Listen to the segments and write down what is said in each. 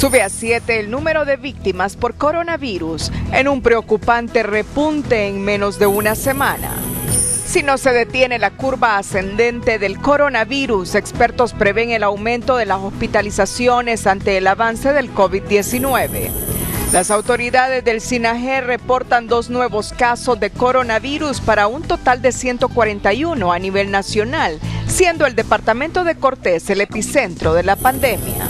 Sube a 7 el número de víctimas por coronavirus en un preocupante repunte en menos de una semana. Si no se detiene la curva ascendente del coronavirus, expertos prevén el aumento de las hospitalizaciones ante el avance del COVID-19. Las autoridades del SINAGE reportan 2 nuevos casos de coronavirus para un total de 141 a nivel nacional, siendo el departamento de Cortés el epicentro de la pandemia.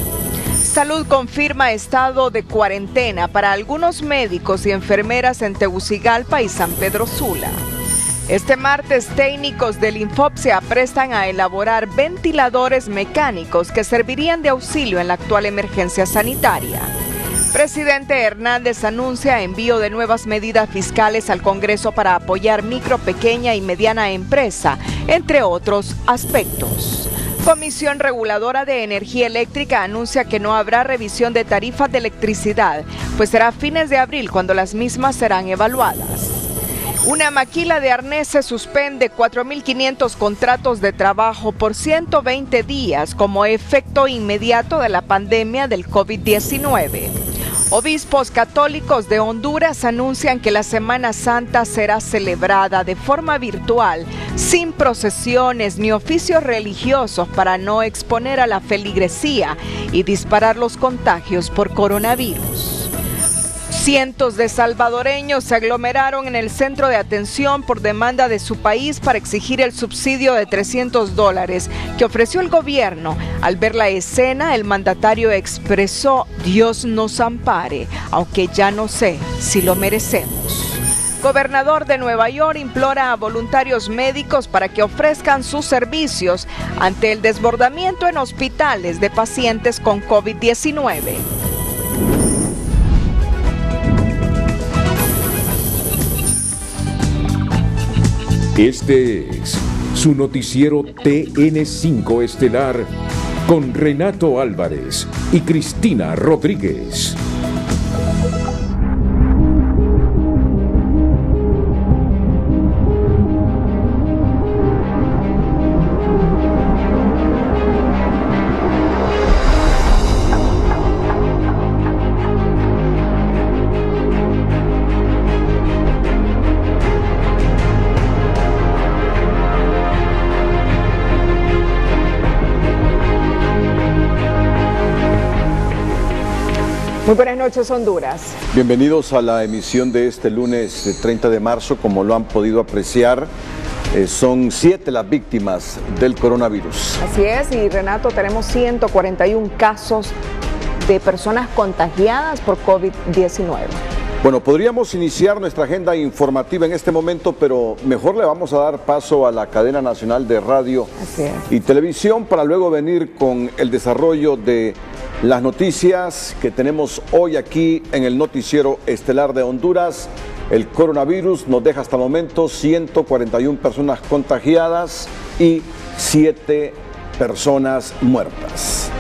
Salud confirma estado de cuarentena para algunos médicos y enfermeras en Tegucigalpa y San Pedro Sula. Este martes, técnicos del INFOP se aprestan a elaborar ventiladores mecánicos que servirían de auxilio en la actual emergencia sanitaria. Presidente Hernández anuncia envío de nuevas medidas fiscales al Congreso para apoyar micro, pequeña y mediana empresa, entre otros aspectos. Comisión Reguladora de Energía Eléctrica anuncia que no habrá revisión de tarifas de electricidad, pues será a fines de abril cuando las mismas serán evaluadas. Una maquila de arneses suspende 4.500 contratos de trabajo por 120 días como efecto inmediato de la pandemia del COVID-19. Obispos católicos de Honduras anuncian que la Semana Santa será celebrada de forma virtual, sin procesiones ni oficios religiosos para no exponer a la feligresía y disparar los contagios por coronavirus. Cientos de salvadoreños se aglomeraron en el centro de atención por demanda de su país para exigir el subsidio de $300 que ofreció el gobierno. Al ver la escena, el mandatario expresó: Dios nos ampare, aunque ya no sé si lo merecemos. Gobernador de Nueva York implora a voluntarios médicos para que ofrezcan sus servicios ante el desbordamiento en hospitales de pacientes con COVID-19. Este es su noticiero TN5 Estelar con Renato Álvarez y Cristina Rodríguez. Muy buenas noches, Honduras. Bienvenidos a la emisión de este lunes 30 de marzo. Como lo han podido apreciar, son 7 las víctimas del coronavirus. Así es, y Renato, tenemos 141 casos de personas contagiadas por COVID-19. Bueno, podríamos iniciar nuestra agenda informativa en este momento, pero mejor le vamos a dar paso a la cadena nacional de radio y televisión para luego venir con el desarrollo de las noticias que tenemos hoy aquí en el noticiero estelar de Honduras. El coronavirus nos deja hasta el momento 141 personas contagiadas y 7 personas muertas.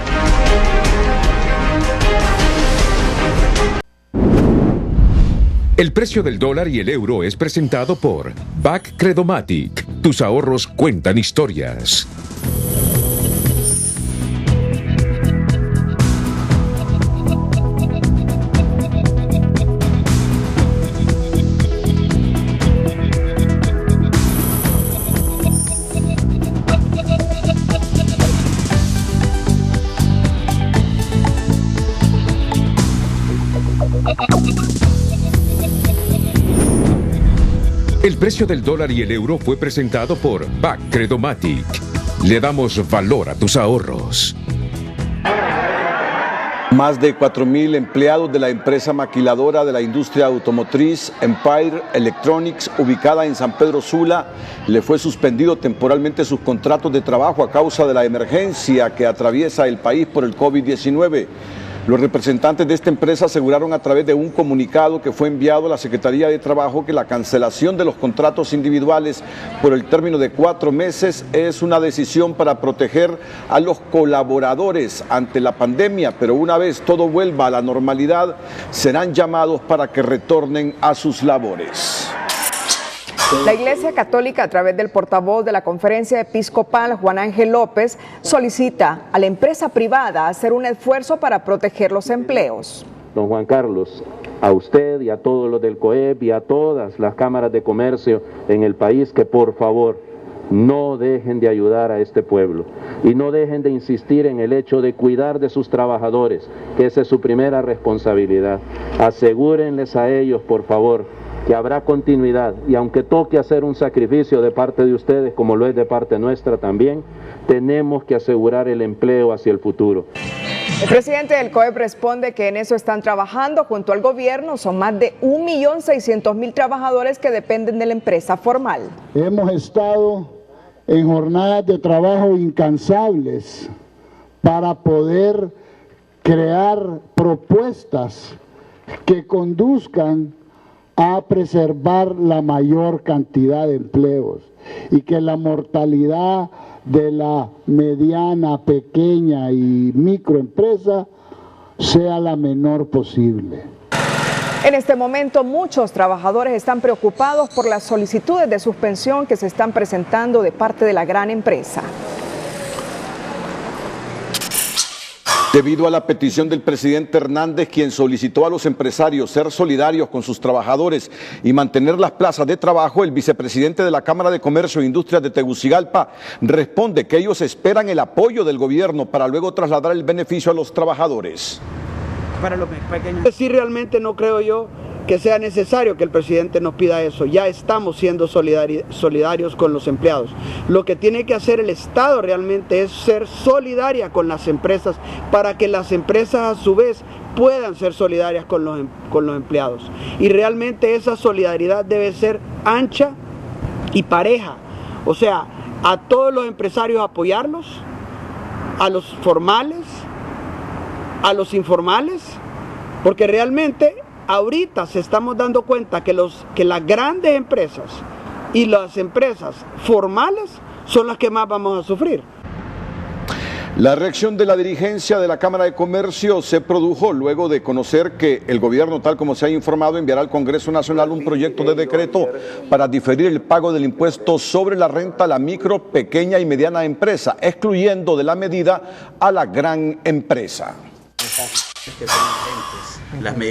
El precio del dólar y el euro es presentado por BAC Credomatic. Tus ahorros cuentan historias. El precio del dólar y el euro fue presentado por BAC Credomatic. Le damos valor a tus ahorros. Más de 4.000 empleados de la empresa maquiladora de la industria automotriz Empire Electronics, ubicada en San Pedro Sula, le fue suspendido temporalmente sus contratos de trabajo a causa de la emergencia que atraviesa el país por el COVID-19. Los representantes de esta empresa aseguraron a través de un comunicado que fue enviado a la Secretaría de Trabajo que la cancelación de los contratos individuales por el término de 4 meses es una decisión para proteger a los colaboradores ante la pandemia, pero una vez todo vuelva a la normalidad, serán llamados para que retornen a sus labores. La Iglesia Católica, a través del portavoz de la Conferencia Episcopal, Juan Ángel López, solicita a la empresa privada hacer un esfuerzo para proteger los empleos. Don Juan Carlos, a usted y a todos los del COEP y a todas las cámaras de comercio en el país, que por favor no dejen de ayudar a este pueblo y no dejen de insistir en el hecho de cuidar de sus trabajadores, que esa es su primera responsabilidad. Asegúrenles a ellos, por favor, que habrá continuidad, y aunque toque hacer un sacrificio de parte de ustedes, como lo es de parte nuestra también, tenemos que asegurar el empleo hacia el futuro. El presidente del COEP responde que en eso están trabajando junto al gobierno. Son más de 1.600.000 trabajadores que dependen de la empresa formal. Hemos estado en jornadas de trabajo incansables para poder crear propuestas que conduzcan a preservar la mayor cantidad de empleos y que la mortalidad de la mediana, pequeña y microempresa sea la menor posible. En este momento muchos trabajadores están preocupados por las solicitudes de suspensión que se están presentando de parte de la gran empresa. Debido a la petición del presidente Hernández, quien solicitó a los empresarios ser solidarios con sus trabajadores y mantener las plazas de trabajo, el vicepresidente de la Cámara de Comercio e Industrias de Tegucigalpa responde que ellos esperan el apoyo del gobierno para luego trasladar el beneficio a los trabajadores. Para los pequeños. Sí, realmente no creo yo que sea necesario que el presidente nos pida eso. Ya estamos siendo solidarios con los empleados. Lo que tiene que hacer el Estado realmente es ser solidaria con las empresas para que las empresas a su vez puedan ser solidarias con los empleados. Y realmente esa solidaridad debe ser ancha y pareja. O sea, a todos los empresarios apoyarlos, a los formales, a los informales, porque realmente ahorita se estamos dando cuenta que las grandes empresas y las empresas formales son las que más vamos a sufrir. La reacción de la dirigencia de la Cámara de Comercio se produjo luego de conocer que el gobierno, tal como se ha informado, enviará al Congreso Nacional un proyecto de decreto para diferir el pago del impuesto sobre la renta a la micro, pequeña y mediana empresa, excluyendo de la medida a la gran empresa.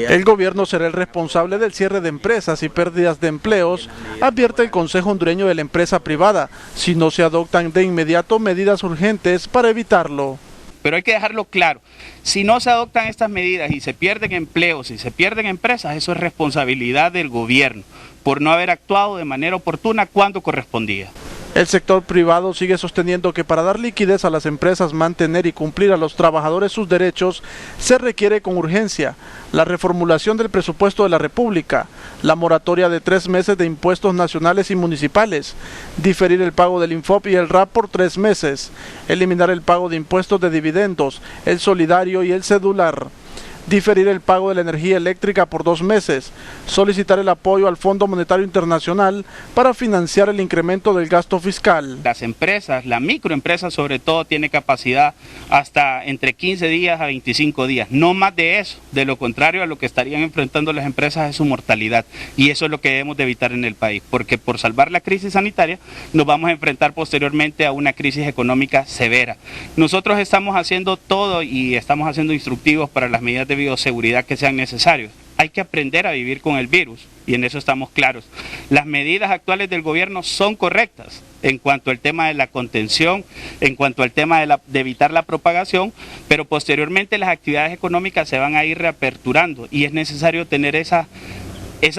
El gobierno será el responsable del cierre de empresas y pérdidas de empleos, advierte el Consejo Hondureño de la Empresa Privada, si no se adoptan de inmediato medidas urgentes para evitarlo. Pero hay que dejarlo claro, si no se adoptan estas medidas y se pierden empleos y se pierden empresas, eso es responsabilidad del gobierno por no haber actuado de manera oportuna cuando correspondía. El sector privado sigue sosteniendo que para dar liquidez a las empresas, mantener y cumplir a los trabajadores sus derechos, se requiere con urgencia la reformulación del presupuesto de la República, la moratoria de 3 meses de impuestos nacionales y municipales, diferir el pago del Infop y el RAP por 3 meses, eliminar el pago de impuestos de dividendos, el solidario y el cedular, diferir el pago de la energía eléctrica por 2 meses, solicitar el apoyo al Fondo Monetario Internacional para financiar el incremento del gasto fiscal. Las empresas, la microempresa sobre todo, tiene capacidad hasta entre 15 días a 25 días, no más de eso. De lo contrario, a lo que estarían enfrentando las empresas es su mortalidad, y eso es lo que debemos de evitar en el país, porque por salvar la crisis sanitaria nos vamos a enfrentar posteriormente a una crisis económica severa. Nosotros estamos haciendo todo y estamos haciendo instructivos para las medidas de bioseguridad que sean necesarios. Hay que aprender a vivir con el virus y en eso estamos claros. Las medidas actuales del gobierno son correctas en cuanto al tema de la contención, en cuanto al tema de evitar la propagación, pero posteriormente las actividades económicas se van a ir reaperturando y es necesario tener esa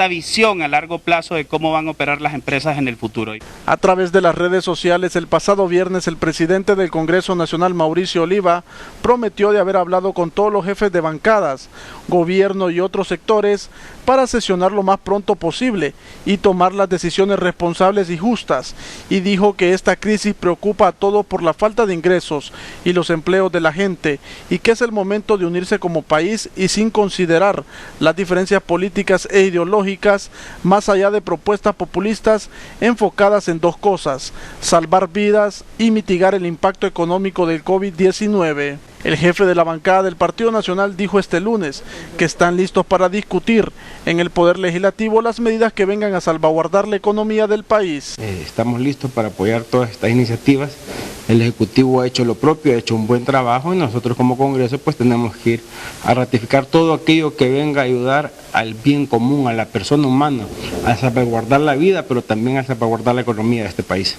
visión a largo plazo de cómo van a operar las empresas en el futuro. A través de las redes sociales, el pasado viernes, el presidente del Congreso Nacional, Mauricio Oliva, prometió de haber hablado con todos los jefes de bancadas, gobierno y otros sectores para sesionar lo más pronto posible y tomar las decisiones responsables y justas, y dijo que esta crisis preocupa a todos por la falta de ingresos y los empleos de la gente, y que es el momento de unirse como país y sin considerar las diferencias políticas e ideológicas, más allá de propuestas populistas enfocadas en 2 cosas: salvar vidas y mitigar el impacto económico del COVID-19. El jefe de la bancada del Partido Nacional dijo este lunes que están listos para discutir en el Poder Legislativo las medidas que vengan a salvaguardar la economía del país. Estamos listos para apoyar todas estas iniciativas. El Ejecutivo ha hecho lo propio, ha hecho un buen trabajo y nosotros como Congreso pues tenemos que ir a ratificar todo aquello que venga a ayudar al bien común, a la persona humana, a salvaguardar la vida, pero también a salvaguardar la economía de este país.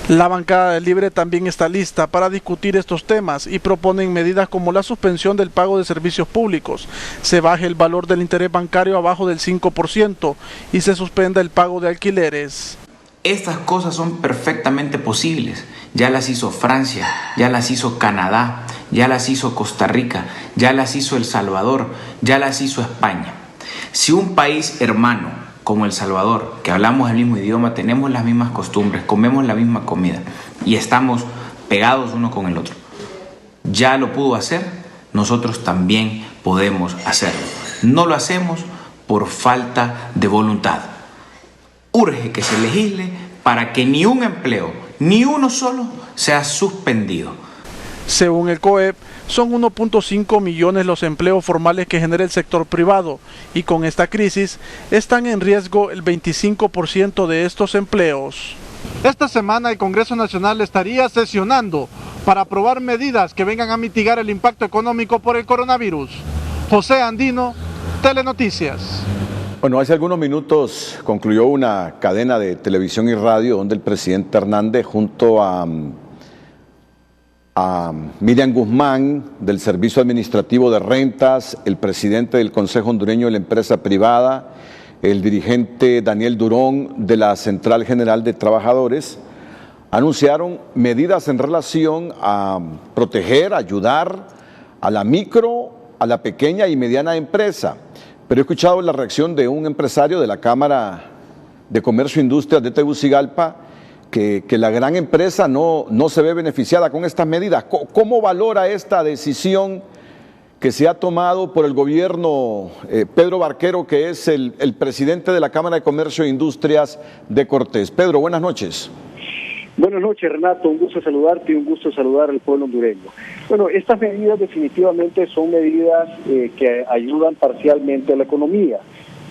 La bancada del Libre también está lista para discutir estos temas y proponen medidas como la suspensión del pago de servicios públicos, se baje el valor del interés bancario abajo del 5% y se suspenda el pago de alquileres. Estas cosas son perfectamente posibles. Ya las hizo Francia, ya las hizo Canadá, ya las hizo Costa Rica, ya las hizo El Salvador, ya las hizo España. Si un país hermano como El Salvador, que hablamos el mismo idioma, tenemos las mismas costumbres, comemos la misma comida y estamos pegados uno con el otro, ya lo pudo hacer, nosotros también podemos hacerlo. No lo hacemos por falta de voluntad. Urge que se legisle para que ni un empleo, ni uno solo, sea suspendido. Según el COEP, son 1.5 millones los empleos formales que genera el sector privado y con esta crisis están en riesgo el 25% de estos empleos. Esta semana el Congreso Nacional estaría sesionando para aprobar medidas que vengan a mitigar el impacto económico por el coronavirus. José Andino, Telenoticias. Bueno, hace algunos minutos concluyó una cadena de televisión y radio donde el presidente Hernández junto a Miriam Guzmán del Servicio Administrativo de Rentas, el presidente del Consejo Hondureño de la Empresa Privada, el dirigente Daniel Durón de la Central General de Trabajadores, anunciaron medidas en relación a proteger, ayudar a la micro, a la pequeña y mediana empresa. Pero he escuchado la reacción de un empresario de la Cámara de Comercio e Industria de Tegucigalpa que la gran empresa no se ve beneficiada con estas medidas. ¿Cómo valora esta decisión que se ha tomado por el gobierno Pedro Barquero, que es el presidente de la Cámara de Comercio e Industrias de Cortés? Pedro, buenas noches. Buenas noches, Renato, un gusto saludarte y un gusto saludar al pueblo hondureño. Bueno, estas medidas definitivamente son medidas que ayudan parcialmente a la economía.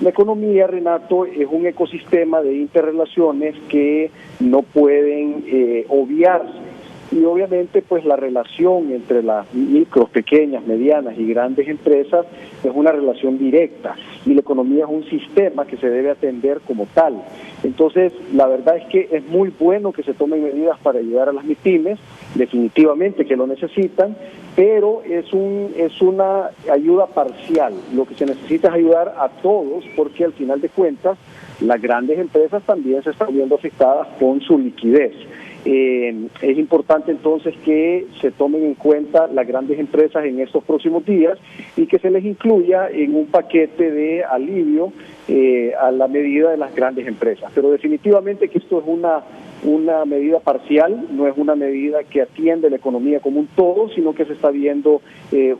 La economía, Renato, es un ecosistema de interrelaciones que no pueden obviarse. Y obviamente pues la relación entre las micros, pequeñas, medianas y grandes empresas es una relación directa y la economía es un sistema que se debe atender como tal. Entonces la verdad es que es muy bueno que se tomen medidas para ayudar a las MIPYMES, definitivamente que lo necesitan, pero es una ayuda parcial. Lo que se necesita es ayudar a todos porque al final de cuentas las grandes empresas también se están viendo afectadas con su liquidez. Es importante entonces que se tomen en cuenta las grandes empresas en estos próximos días y que se les incluya en un paquete de alivio a la medida de las grandes empresas. Pero definitivamente que esto es una medida parcial, no es una medida que atiende la economía como un todo, sino que se está viendo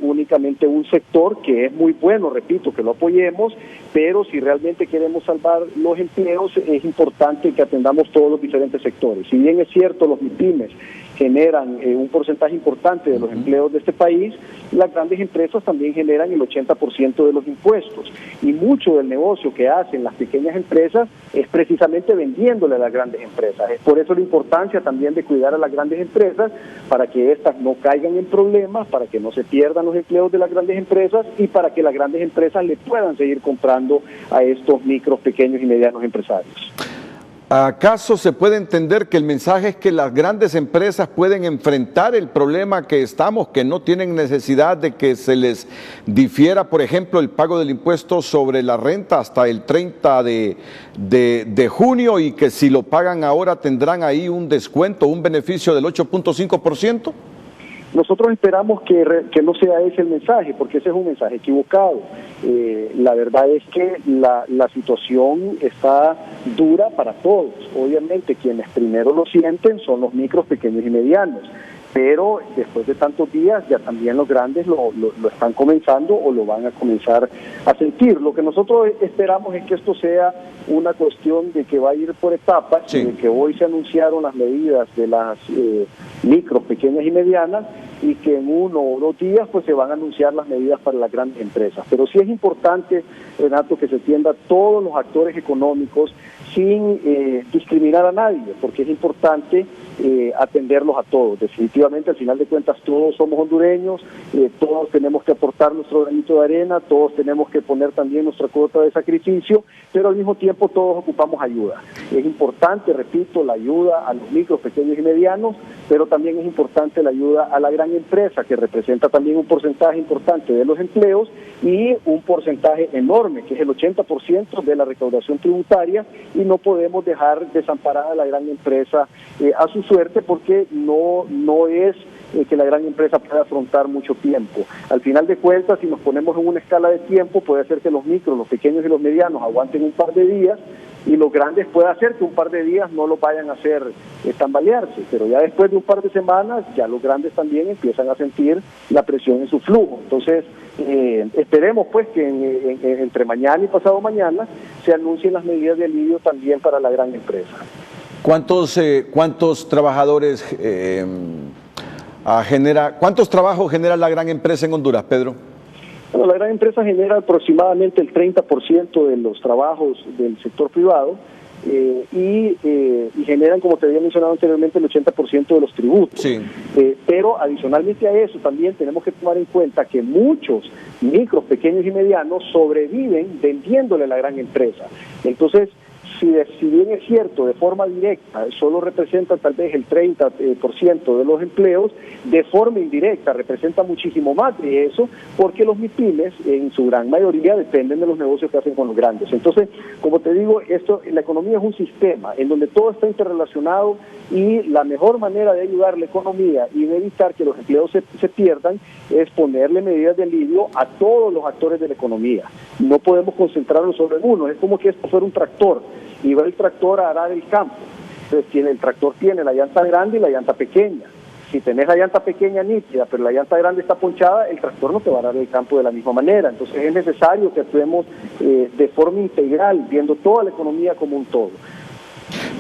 únicamente un sector que es muy bueno, repito, que lo apoyemos, pero si realmente queremos salvar los empleos es importante que atendamos todos los diferentes sectores. Si bien es cierto, los MIPYMES generan un porcentaje importante de los empleos de este país, las grandes empresas también generan el 80% de los impuestos y mucho del negocio que hacen las pequeñas empresas es precisamente vendiéndole a las grandes empresas. Es por eso la importancia también de cuidar a las grandes empresas para que éstas no caigan en problemas, para que no se pierdan los empleos de las grandes empresas y para que las grandes empresas le puedan seguir comprando a estos micros, pequeños y medianos empresarios. ¿Acaso se puede entender que el mensaje es que las grandes empresas pueden enfrentar el problema que estamos, que no tienen necesidad de que se les difiera, por ejemplo, el pago del impuesto sobre la renta hasta el 30 de junio y que si lo pagan ahora tendrán ahí un descuento, un beneficio del 8.5%? Nosotros esperamos que no sea ese el mensaje, porque ese es un mensaje equivocado. La verdad es que la situación está dura para todos. Obviamente quienes primero lo sienten son los micros, pequeños y medianos, pero después de tantos días ya también los grandes lo están comenzando o lo van a comenzar a sentir. Lo que nosotros esperamos es que esto sea una cuestión de que va a ir por etapas, sí. De que hoy se anunciaron las medidas de las micros, pequeñas y medianas, y que en 1 o 2 días pues se van a anunciar las medidas para las grandes empresas. Pero sí es importante, Renato, que se atienda a todos los actores económicos sin discriminar a nadie, porque es importante atenderlos a todos. Definitivamente, al final de cuentas, todos somos hondureños, todos tenemos que aportar nuestro granito de arena, todos tenemos que poner también nuestra cuota de sacrificio, pero al mismo tiempo todos ocupamos ayuda. Es importante, repito, la ayuda a los micros, pequeños y medianos, pero también es importante la ayuda a la gran empresa, que representa también un porcentaje importante de los empleos y un porcentaje enorme, que es el 80% de la recaudación tributaria, y no podemos dejar desamparada a la gran empresa a su suerte, porque no es que la gran empresa pueda afrontar mucho tiempo. Al final de cuentas, si nos ponemos en una escala de tiempo, puede ser que los micros, los pequeños y los medianos aguanten un par de días, y los grandes puede hacer que un par de días no lo vayan a hacer tambalearse, pero ya después de un par de semanas ya los grandes también empiezan a sentir la presión en su flujo. Entonces esperemos pues que entre mañana y pasado mañana se anuncien las medidas de alivio también para la gran empresa. ¿Cuántos trabajadores cuántos trabajos genera la gran empresa en Honduras, Pedro? Bueno, la gran empresa genera aproximadamente el 30% de los trabajos del sector privado y generan, como te había mencionado anteriormente, el 80% de los tributos. Sí. Pero adicionalmente a eso también tenemos que tomar en cuenta que muchos micros, pequeños y medianos sobreviven vendiéndole a la gran empresa. Entonces, si bien es cierto, de forma directa, solo representa tal vez el 30% de los empleos, de forma indirecta representa muchísimo más de eso, porque los MIPYMES, en su gran mayoría, dependen de los negocios que hacen con los grandes. Entonces, como te digo, la economía es un sistema en donde todo está interrelacionado, y la mejor manera de ayudar la economía y de evitar que los empleos se pierdan es ponerle medidas de alivio a todos los actores de la economía. No podemos concentrarnos sobre uno. Es como que esto fuera un tractor y va el tractor a arar el campo. Entonces el tractor tiene la llanta grande y la llanta pequeña. Si tenés la llanta pequeña nítida, pero la llanta grande está ponchada, el tractor no te va a arar el campo de la misma manera. Entonces es necesario que actuemos de forma integral, viendo toda la economía como un todo.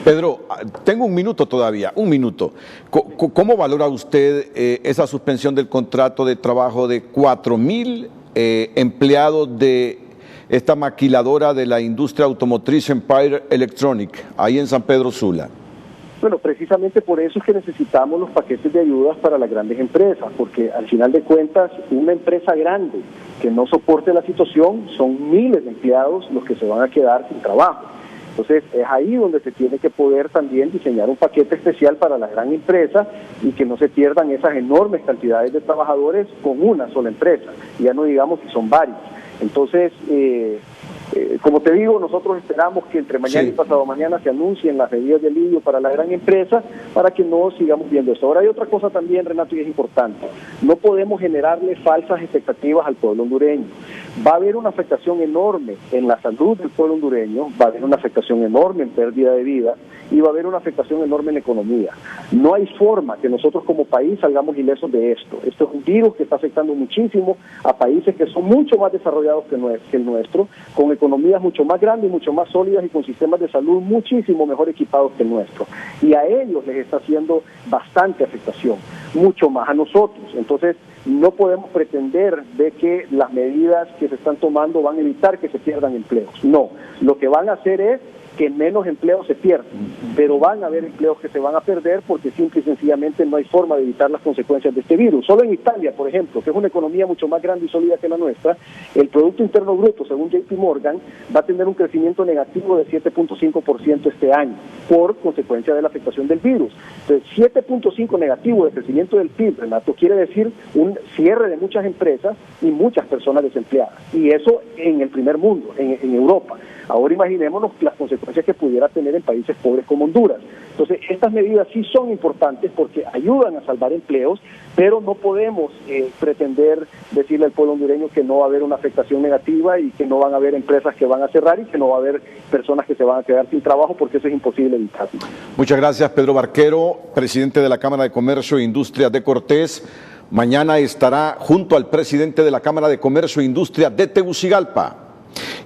Pedro, tengo un minuto todavía, un minuto. ¿Cómo valora usted esa suspensión del contrato de trabajo de 4,000 empleados de esta maquiladora de la industria automotriz Empire Electronic, ahí en San Pedro Sula? Bueno, precisamente por eso es que necesitamos los paquetes de ayudas para las grandes empresas, porque al final de cuentas, una empresa grande que no soporte la situación, son miles de empleados los que se van a quedar sin trabajo. Entonces es ahí donde se tiene que poder también diseñar un paquete especial para la gran empresa y que no se pierdan esas enormes cantidades de trabajadores con una sola empresa, ya no digamos que son varios. Entonces, como te digo, nosotros esperamos que entre mañana y pasado mañana se anuncien las medidas de alivio para la gran empresa, para que no sigamos viendo esto. Ahora hay otra cosa también, Renato, y es importante. No podemos generarle falsas expectativas al pueblo hondureño. Va a haber una afectación enorme en la salud del pueblo hondureño, va a haber una afectación enorme en pérdida de vida y va a haber una afectación enorme en la economía. No hay forma que nosotros como país salgamos ilesos de esto. Esto es un virus que está afectando muchísimo a países que son mucho más desarrollados que el nuestro, con economías mucho más grandes, mucho más sólidas y con sistemas de salud muchísimo mejor equipados que el nuestro. Y a ellos les está haciendo bastante afectación, mucho más a nosotros. Entonces, no podemos pretender de que las medidas que se están tomando van a evitar que se pierdan empleos. No, lo que van a hacer es que menos empleos se pierdan, pero van a haber empleos que se van a perder porque simple y sencillamente no hay forma de evitar las consecuencias de este virus. Solo en Italia, por ejemplo, que es una economía mucho más grande y sólida que la nuestra, el Producto Interno Bruto, según JP Morgan, va a tener un crecimiento negativo de 7.5% este año, por consecuencia de la afectación del virus. Entonces, 7.5 negativo de crecimiento del PIB, Renato, quiere decir un cierre de muchas empresas y muchas personas desempleadas. Y eso en el primer mundo, en Europa. Ahora imaginémonos las consecuencias que pudiera tener en países pobres como Honduras. Entonces, estas medidas sí son importantes porque ayudan a salvar empleos, pero no podemos pretender decirle al pueblo hondureño que no va a haber una afectación negativa y que no van a haber empresas que van a cerrar y que no va a haber personas que se van a quedar sin trabajo, porque eso es imposible evitarlo. Muchas gracias, Pedro Barquero, presidente de la Cámara de Comercio e Industria de Cortés. Mañana estará junto al presidente de la Cámara de Comercio e Industria de Tegucigalpa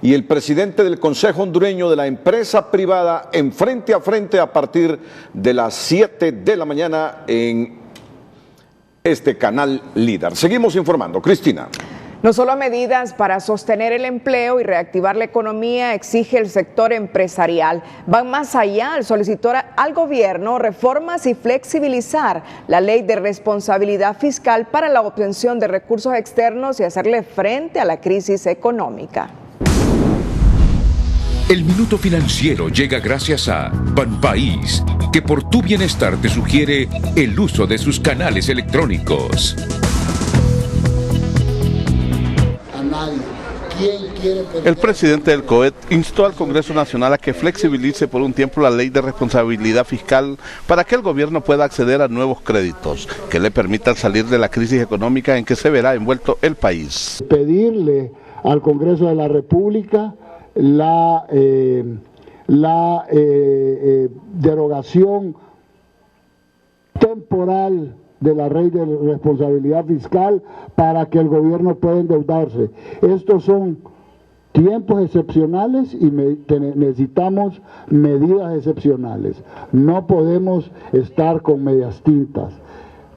y el presidente del Consejo Hondureño de la Empresa Privada en frente a frente a partir de las 7 de la mañana en este canal líder. Seguimos informando. Cristina. No solo medidas para sostener el empleo y reactivar la economía exige el sector empresarial. Van más allá al solicitar al gobierno reformas y flexibilizar la ley de responsabilidad fiscal para la obtención de recursos externos y hacerle frente a la crisis económica. El Minuto Financiero llega gracias a Banpaís, que por tu bienestar te sugiere el uso de sus canales electrónicos. El presidente del COED instó al Congreso Nacional a que flexibilice por un tiempo la ley de responsabilidad fiscal para que el gobierno pueda acceder a nuevos créditos que le permitan salir de la crisis económica en que se verá envuelto el país. Pedirle al Congreso de la República la derogación temporal de la ley de responsabilidad fiscal para que el gobierno pueda endeudarse. Estos son tiempos excepcionales y necesitamos medidas excepcionales. No podemos estar con medias tintas.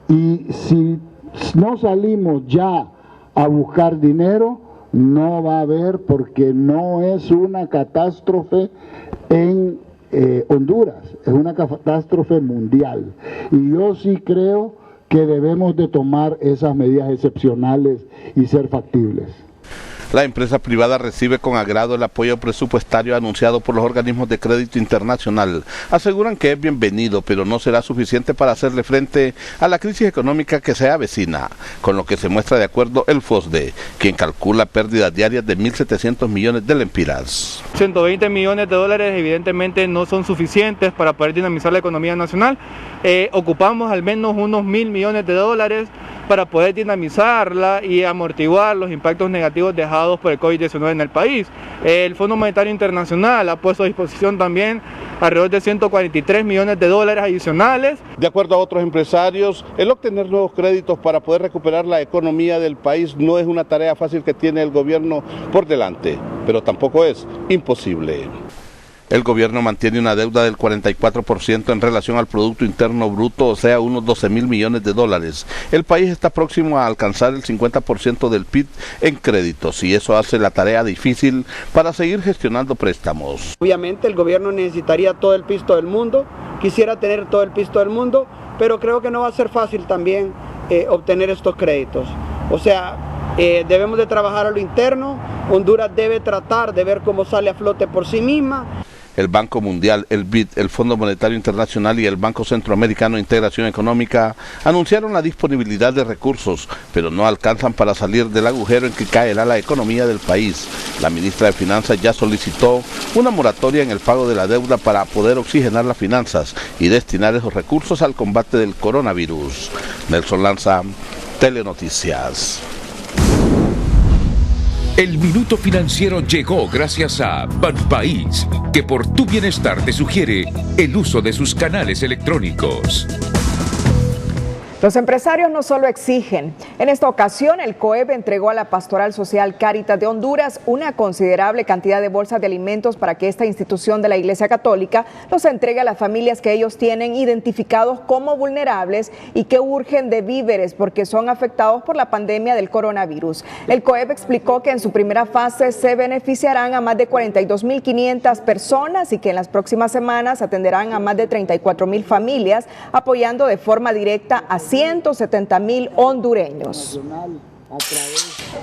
Y si no salimos ya a buscar dinero, no va a haber, porque no es una catástrofe en Honduras, es una catástrofe mundial. Y yo sí creo que debemos de tomar esas medidas excepcionales y ser factibles. La empresa privada recibe con agrado el apoyo presupuestario anunciado por los organismos de crédito internacional. Aseguran que es bienvenido, pero no será suficiente para hacerle frente a la crisis económica que se avecina, con lo que se muestra de acuerdo el FOSDE, quien calcula pérdidas diarias de 1.700 millones de lempiras. 120 millones de dólares evidentemente no son suficientes para poder dinamizar la economía nacional. Ocupamos al menos unos 1.000 millones de dólares para poder dinamizarla y amortiguar los impactos negativos dejados por el COVID-19 en el país. El Fondo Monetario Internacional ha puesto a disposición también alrededor de 143 millones de dólares adicionales. De acuerdo a otros empresarios, el obtener nuevos créditos para poder recuperar la economía del país no es una tarea fácil que tiene el gobierno por delante, pero tampoco es imposible. El gobierno mantiene una deuda del 44% en relación al Producto Interno Bruto, o sea, unos 12.000 millones de dólares. El país está próximo a alcanzar el 50% del PIB en créditos y eso hace la tarea difícil para seguir gestionando préstamos. Obviamente el gobierno necesitaría todo el pisto del mundo, quisiera tener todo el pisto del mundo, pero creo que no va a ser fácil también obtener estos créditos. O sea, debemos de trabajar a lo interno, Honduras debe tratar de ver cómo sale a flote por sí misma. El Banco Mundial, el BID, el Fondo Monetario Internacional y el Banco Centroamericano de Integración Económica anunciaron la disponibilidad de recursos, pero no alcanzan para salir del agujero en que caerá la economía del país. La ministra de Finanzas ya solicitó una moratoria en el pago de la deuda para poder oxigenar las finanzas y destinar esos recursos al combate del coronavirus. Nelson Lanza, Telenoticias. El Minuto Financiero llegó gracias a Banpaís, que por tu bienestar te sugiere el uso de sus canales electrónicos. Los empresarios no solo exigen. En esta ocasión, el COEB entregó a la Pastoral Social Cáritas de Honduras una considerable cantidad de bolsas de alimentos para que esta institución de la Iglesia Católica los entregue a las familias que ellos tienen identificados como vulnerables y que urgen de víveres porque son afectados por la pandemia del coronavirus. El COEB explicó que en su primera fase se beneficiarán a más de 42.500 personas y que en las próximas semanas atenderán a más de 34.000 familias, apoyando de forma directa a 170.000 hondureños.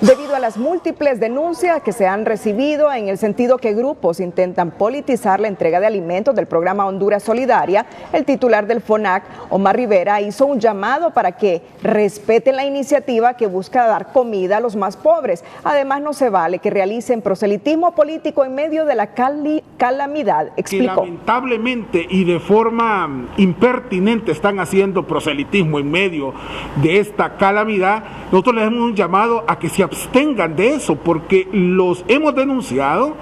Debido a las múltiples denuncias que se han recibido en el sentido que grupos intentan politizar la entrega de alimentos del programa Honduras Solidaria, el titular del FONAC, Omar Rivera, hizo un llamado para que respeten la iniciativa que busca dar comida a los más pobres. Además, no se vale que realicen proselitismo político en medio de la calamidad, explicó. Que lamentablemente y de forma impertinente están haciendo proselitismo en medio de esta calamidad. Nosotros les damos un llamado a que se abstengan de eso, porque los hemos denunciado,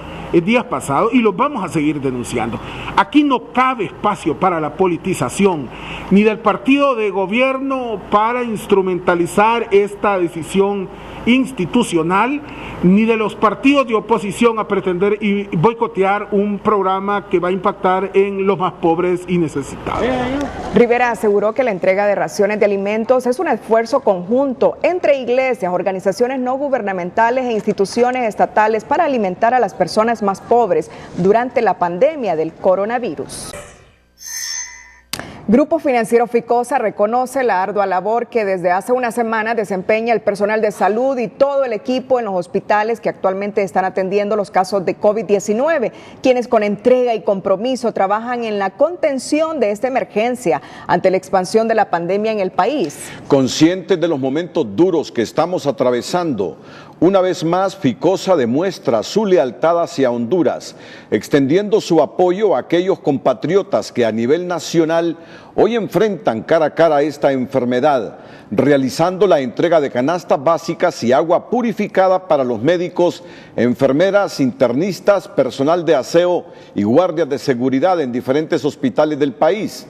días pasados y los vamos a seguir denunciando. Aquí no cabe espacio para la politización, ni del partido de gobierno para instrumentalizar esta decisión institucional, ni de los partidos de oposición a pretender y boicotear un programa que va a impactar en los más pobres y necesitados. Rivera aseguró que la entrega de raciones de alimentos es un esfuerzo conjunto entre iglesias, organizaciones no gubernamentales e instituciones estatales para alimentar a las personas más pobres durante la pandemia del coronavirus. Grupo Financiero Ficosa reconoce la ardua labor que desde hace una semana desempeña el personal de salud y todo el equipo en los hospitales que actualmente están atendiendo los casos de COVID-19, quienes con entrega y compromiso trabajan en la contención de esta emergencia ante la expansión de la pandemia en el país. Conscientes de los momentos duros que estamos atravesando, una vez más, Ficosa demuestra su lealtad hacia Honduras, extendiendo su apoyo a aquellos compatriotas que a nivel nacional hoy enfrentan cara a cara esta enfermedad, realizando la entrega de canastas básicas y agua purificada para los médicos, enfermeras, internistas, personal de aseo y guardias de seguridad en diferentes hospitales del país,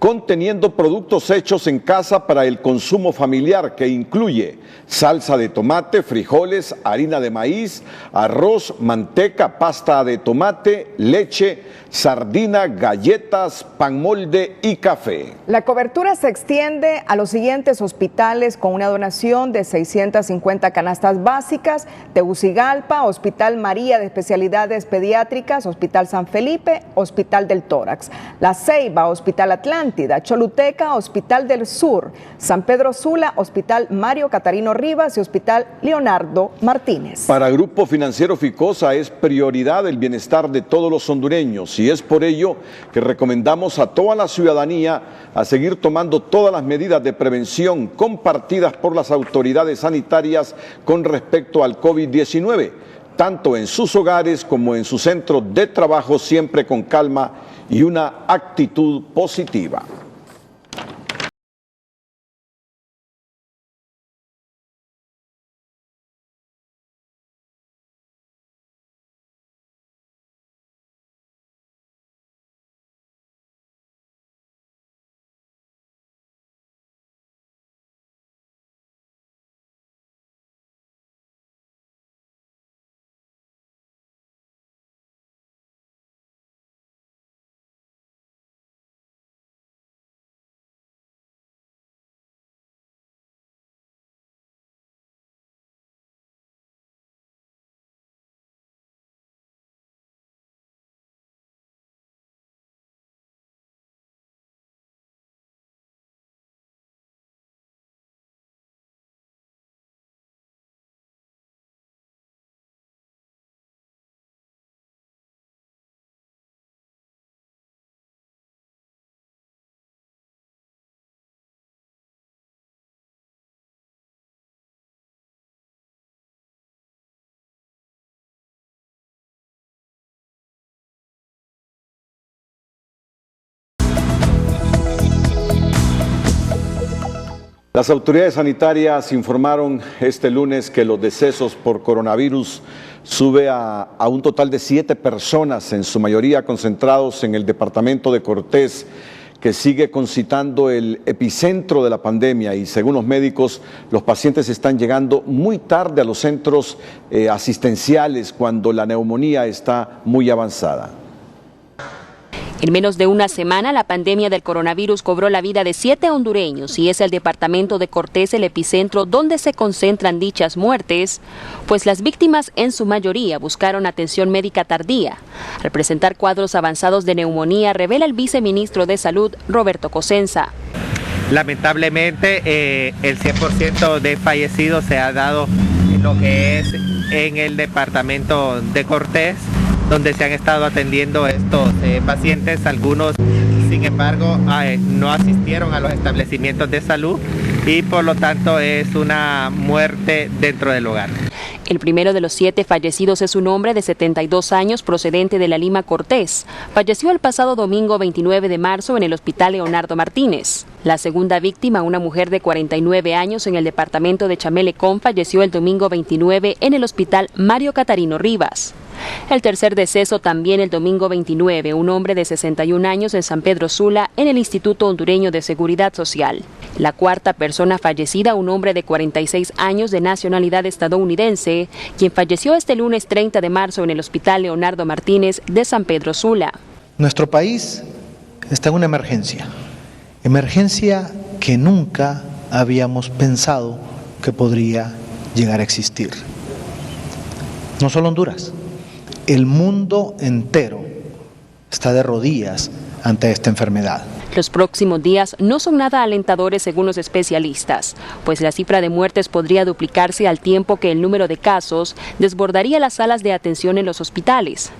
conteniendo productos hechos en casa para el consumo familiar que incluye salsa de tomate, frijoles, harina de maíz, arroz, manteca, pasta de tomate, leche, sardina, galletas, pan molde y café. La cobertura se extiende a los siguientes hospitales con una donación de 650 canastas básicas: Tegucigalpa, Hospital María de Especialidades Pediátricas, Hospital San Felipe, Hospital del Tórax, La Ceiba, Hospital Atlántida, Choluteca, Hospital del Sur, San Pedro Sula, Hospital Mario Catarino Rivas y Hospital Leonardo Martínez. Para Grupo Financiero Ficosa es prioridad el bienestar de todos los hondureños y es por ello que recomendamos a toda la ciudadanía a seguir tomando todas las medidas de prevención compartidas por las autoridades sanitarias con respecto al COVID-19, tanto en sus hogares como en sus centros de trabajo, siempre con calma y una actitud positiva. Las autoridades sanitarias informaron este lunes que los decesos por coronavirus sube a un total de 7 personas, en su mayoría concentrados en el departamento de Cortés, que sigue concitando el epicentro de la pandemia, y según los médicos, los pacientes están llegando muy tarde a los centros asistenciales cuando la neumonía está muy avanzada. En menos de una semana, la pandemia del coronavirus cobró la vida de 7 hondureños y es el departamento de Cortés el epicentro donde se concentran dichas muertes, pues las víctimas en su mayoría buscaron atención médica tardía. Al presentar cuadros avanzados de neumonía, revela el viceministro de Salud, Roberto Cosenza. Lamentablemente, el 100% de fallecidos se ha dado en lo que es en el departamento de Cortés, donde se han estado atendiendo estos pacientes. Algunos, sin embargo, no asistieron a los establecimientos de salud y por lo tanto es una muerte dentro del hogar. El primero de los 7 fallecidos es un hombre de 72 años procedente de La Lima, Cortés. Falleció el pasado domingo 29 de marzo en el Hospital Leonardo Martínez. La segunda víctima, una mujer de 49 años en el departamento de Chamelecón, falleció el domingo 29 en el Hospital Mario Catarino Rivas. El tercer deceso también el domingo 29, un hombre de 61 años en San Pedro Sula, en el Instituto Hondureño de Seguridad Social. La cuarta persona fallecida, un hombre de 46 años de nacionalidad estadounidense, quien falleció este lunes 30 de marzo en el Hospital Leonardo Martínez de San Pedro Sula. Nuestro país está en una emergencia que nunca habíamos pensado que podría llegar a existir. No solo Honduras, el mundo entero está de rodillas ante esta enfermedad. Los próximos días no son nada alentadores según los especialistas, pues la cifra de muertes podría duplicarse al tiempo que el número de casos desbordaría las salas de atención en los hospitales,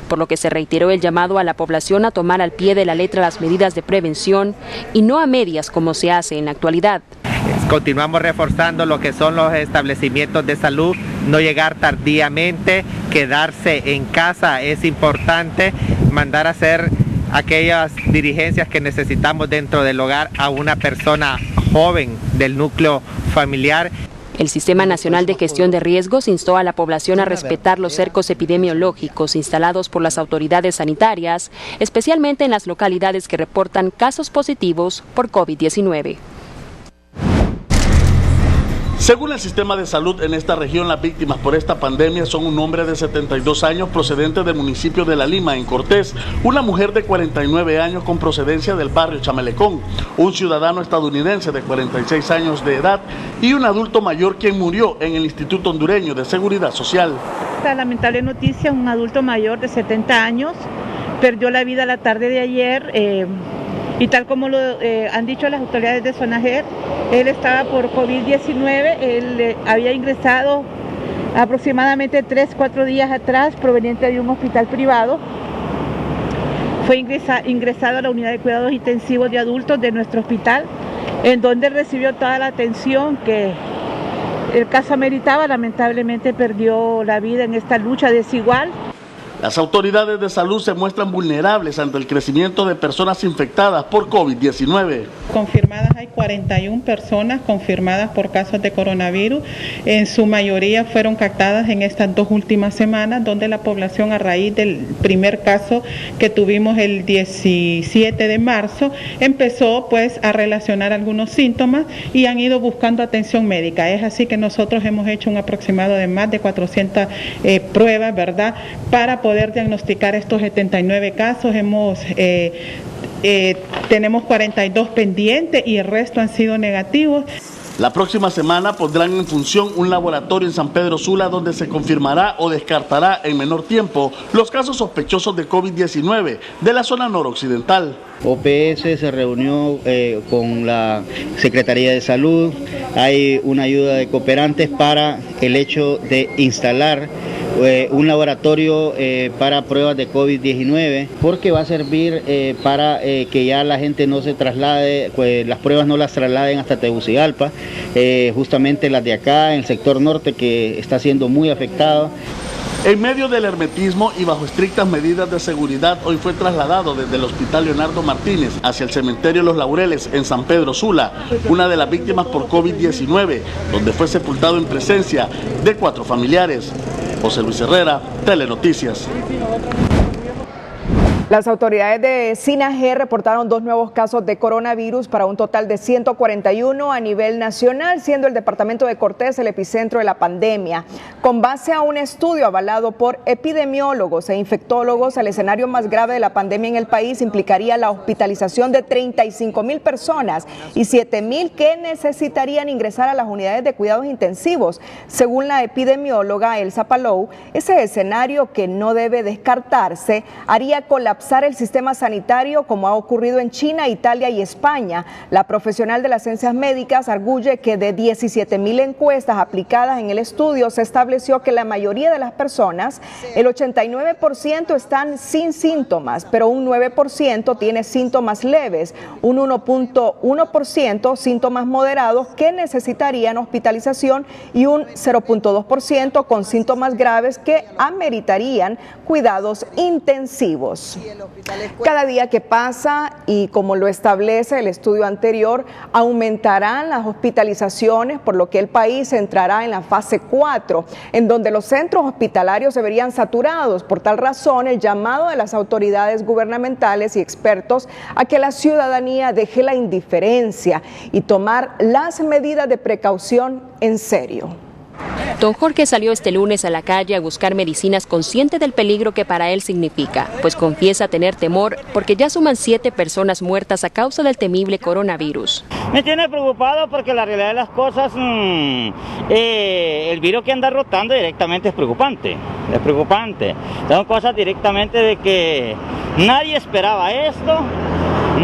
por lo que se reiteró el llamado a la población a tomar al pie de la letra las medidas de prevención y no a medias como se hace en la actualidad. Continuamos reforzando lo que son los establecimientos de salud, no llegar tardíamente, quedarse en casa es importante, mandar a hacer aquellas diligencias que necesitamos dentro del hogar a una persona joven del núcleo familiar. El Sistema Nacional de Gestión de Riesgos instó a la población a respetar los cercos epidemiológicos instalados por las autoridades sanitarias, especialmente en las localidades que reportan casos positivos por COVID-19. Según el sistema de salud en esta región, las víctimas por esta pandemia son un hombre de 72 años procedente del municipio de La Lima, en Cortés, una mujer de 49 años con procedencia del barrio Chamelecón, un ciudadano estadounidense de 46 años de edad y un adulto mayor quien murió en el Instituto Hondureño de Seguridad Social. Esta lamentable noticia, un adulto mayor de 70 años perdió la vida la tarde de ayer. Y tal como lo han dicho las autoridades de Sonajer, él estaba por COVID-19, él había ingresado aproximadamente 3-4 días atrás proveniente de un hospital privado. Fue ingresado a la unidad de cuidados intensivos de adultos de nuestro hospital, en donde recibió toda la atención que el caso ameritaba. Lamentablemente perdió la vida en esta lucha desigual. Las autoridades de salud se muestran vulnerables ante el crecimiento de personas infectadas por COVID-19. Confirmadas hay 41 personas confirmadas por casos de coronavirus. En su mayoría fueron captadas en estas 2 últimas semanas, donde la población, a raíz del primer caso que tuvimos el 17 de marzo, empezó pues a relacionar algunos síntomas y han ido buscando atención médica. Es así que nosotros hemos hecho un aproximado de más de 400 pruebas, ¿verdad?, para poder diagnosticar estos 79 casos. Tenemos 42 pendientes y el resto han sido negativos. La próxima semana pondrán en función un laboratorio en San Pedro Sula donde se confirmará o descartará en menor tiempo los casos sospechosos de COVID-19 de la zona noroccidental. OPS se reunió con la Secretaría de Salud, hay una ayuda de cooperantes para el hecho de instalar un laboratorio para pruebas de COVID-19, porque va a servir para que ya la gente no se traslade, pues las pruebas no las trasladen hasta Tegucigalpa, justamente las de acá en el sector norte que está siendo muy afectado. En medio del hermetismo y bajo estrictas medidas de seguridad, hoy fue trasladado desde el Hospital Leonardo Martínez hacia el Cementerio Los Laureles en San Pedro Sula, una de las víctimas por COVID-19, donde fue sepultado en presencia de 4 familiares. José Luis Herrera, Telenoticias. Las autoridades de SINAGE reportaron 2 nuevos casos de coronavirus para un total de 141 a nivel nacional, siendo el departamento de Cortés el epicentro de la pandemia. Con base a un estudio avalado por epidemiólogos e infectólogos, el escenario más grave de la pandemia en el país implicaría la hospitalización de 35,000 personas y 7,000 que necesitarían ingresar a las unidades de cuidados intensivos. Según la epidemióloga Elsa Palou, ese escenario, que no debe descartarse, haría colapsar el sistema sanitario como ha ocurrido en China, Italia y España. La profesional de las ciencias médicas arguye que de 17,000 encuestas aplicadas en el estudio se estableció que la mayoría de las personas, el 89% están sin síntomas, pero un 9% tiene síntomas leves, un 1.1% síntomas moderados que necesitarían hospitalización y un 0.2% con síntomas graves que ameritarían cuidados intensivos. Cada día que pasa y como lo establece el estudio anterior, aumentarán las hospitalizaciones, por lo que el país entrará en la fase 4, en donde los centros hospitalarios se verían saturados. Por tal razón, el llamado de las autoridades gubernamentales y expertos a que la ciudadanía deje la indiferencia y tomar las medidas de precaución en serio. Don Jorge salió este lunes a la calle a buscar medicinas, consciente del peligro que para él significa, pues confiesa tener temor porque ya suman 7 personas muertas a causa del temible coronavirus. Me tiene preocupado porque la realidad de las cosas, el virus que anda rotando directamente es preocupante. Son cosas directamente de que nadie esperaba esto,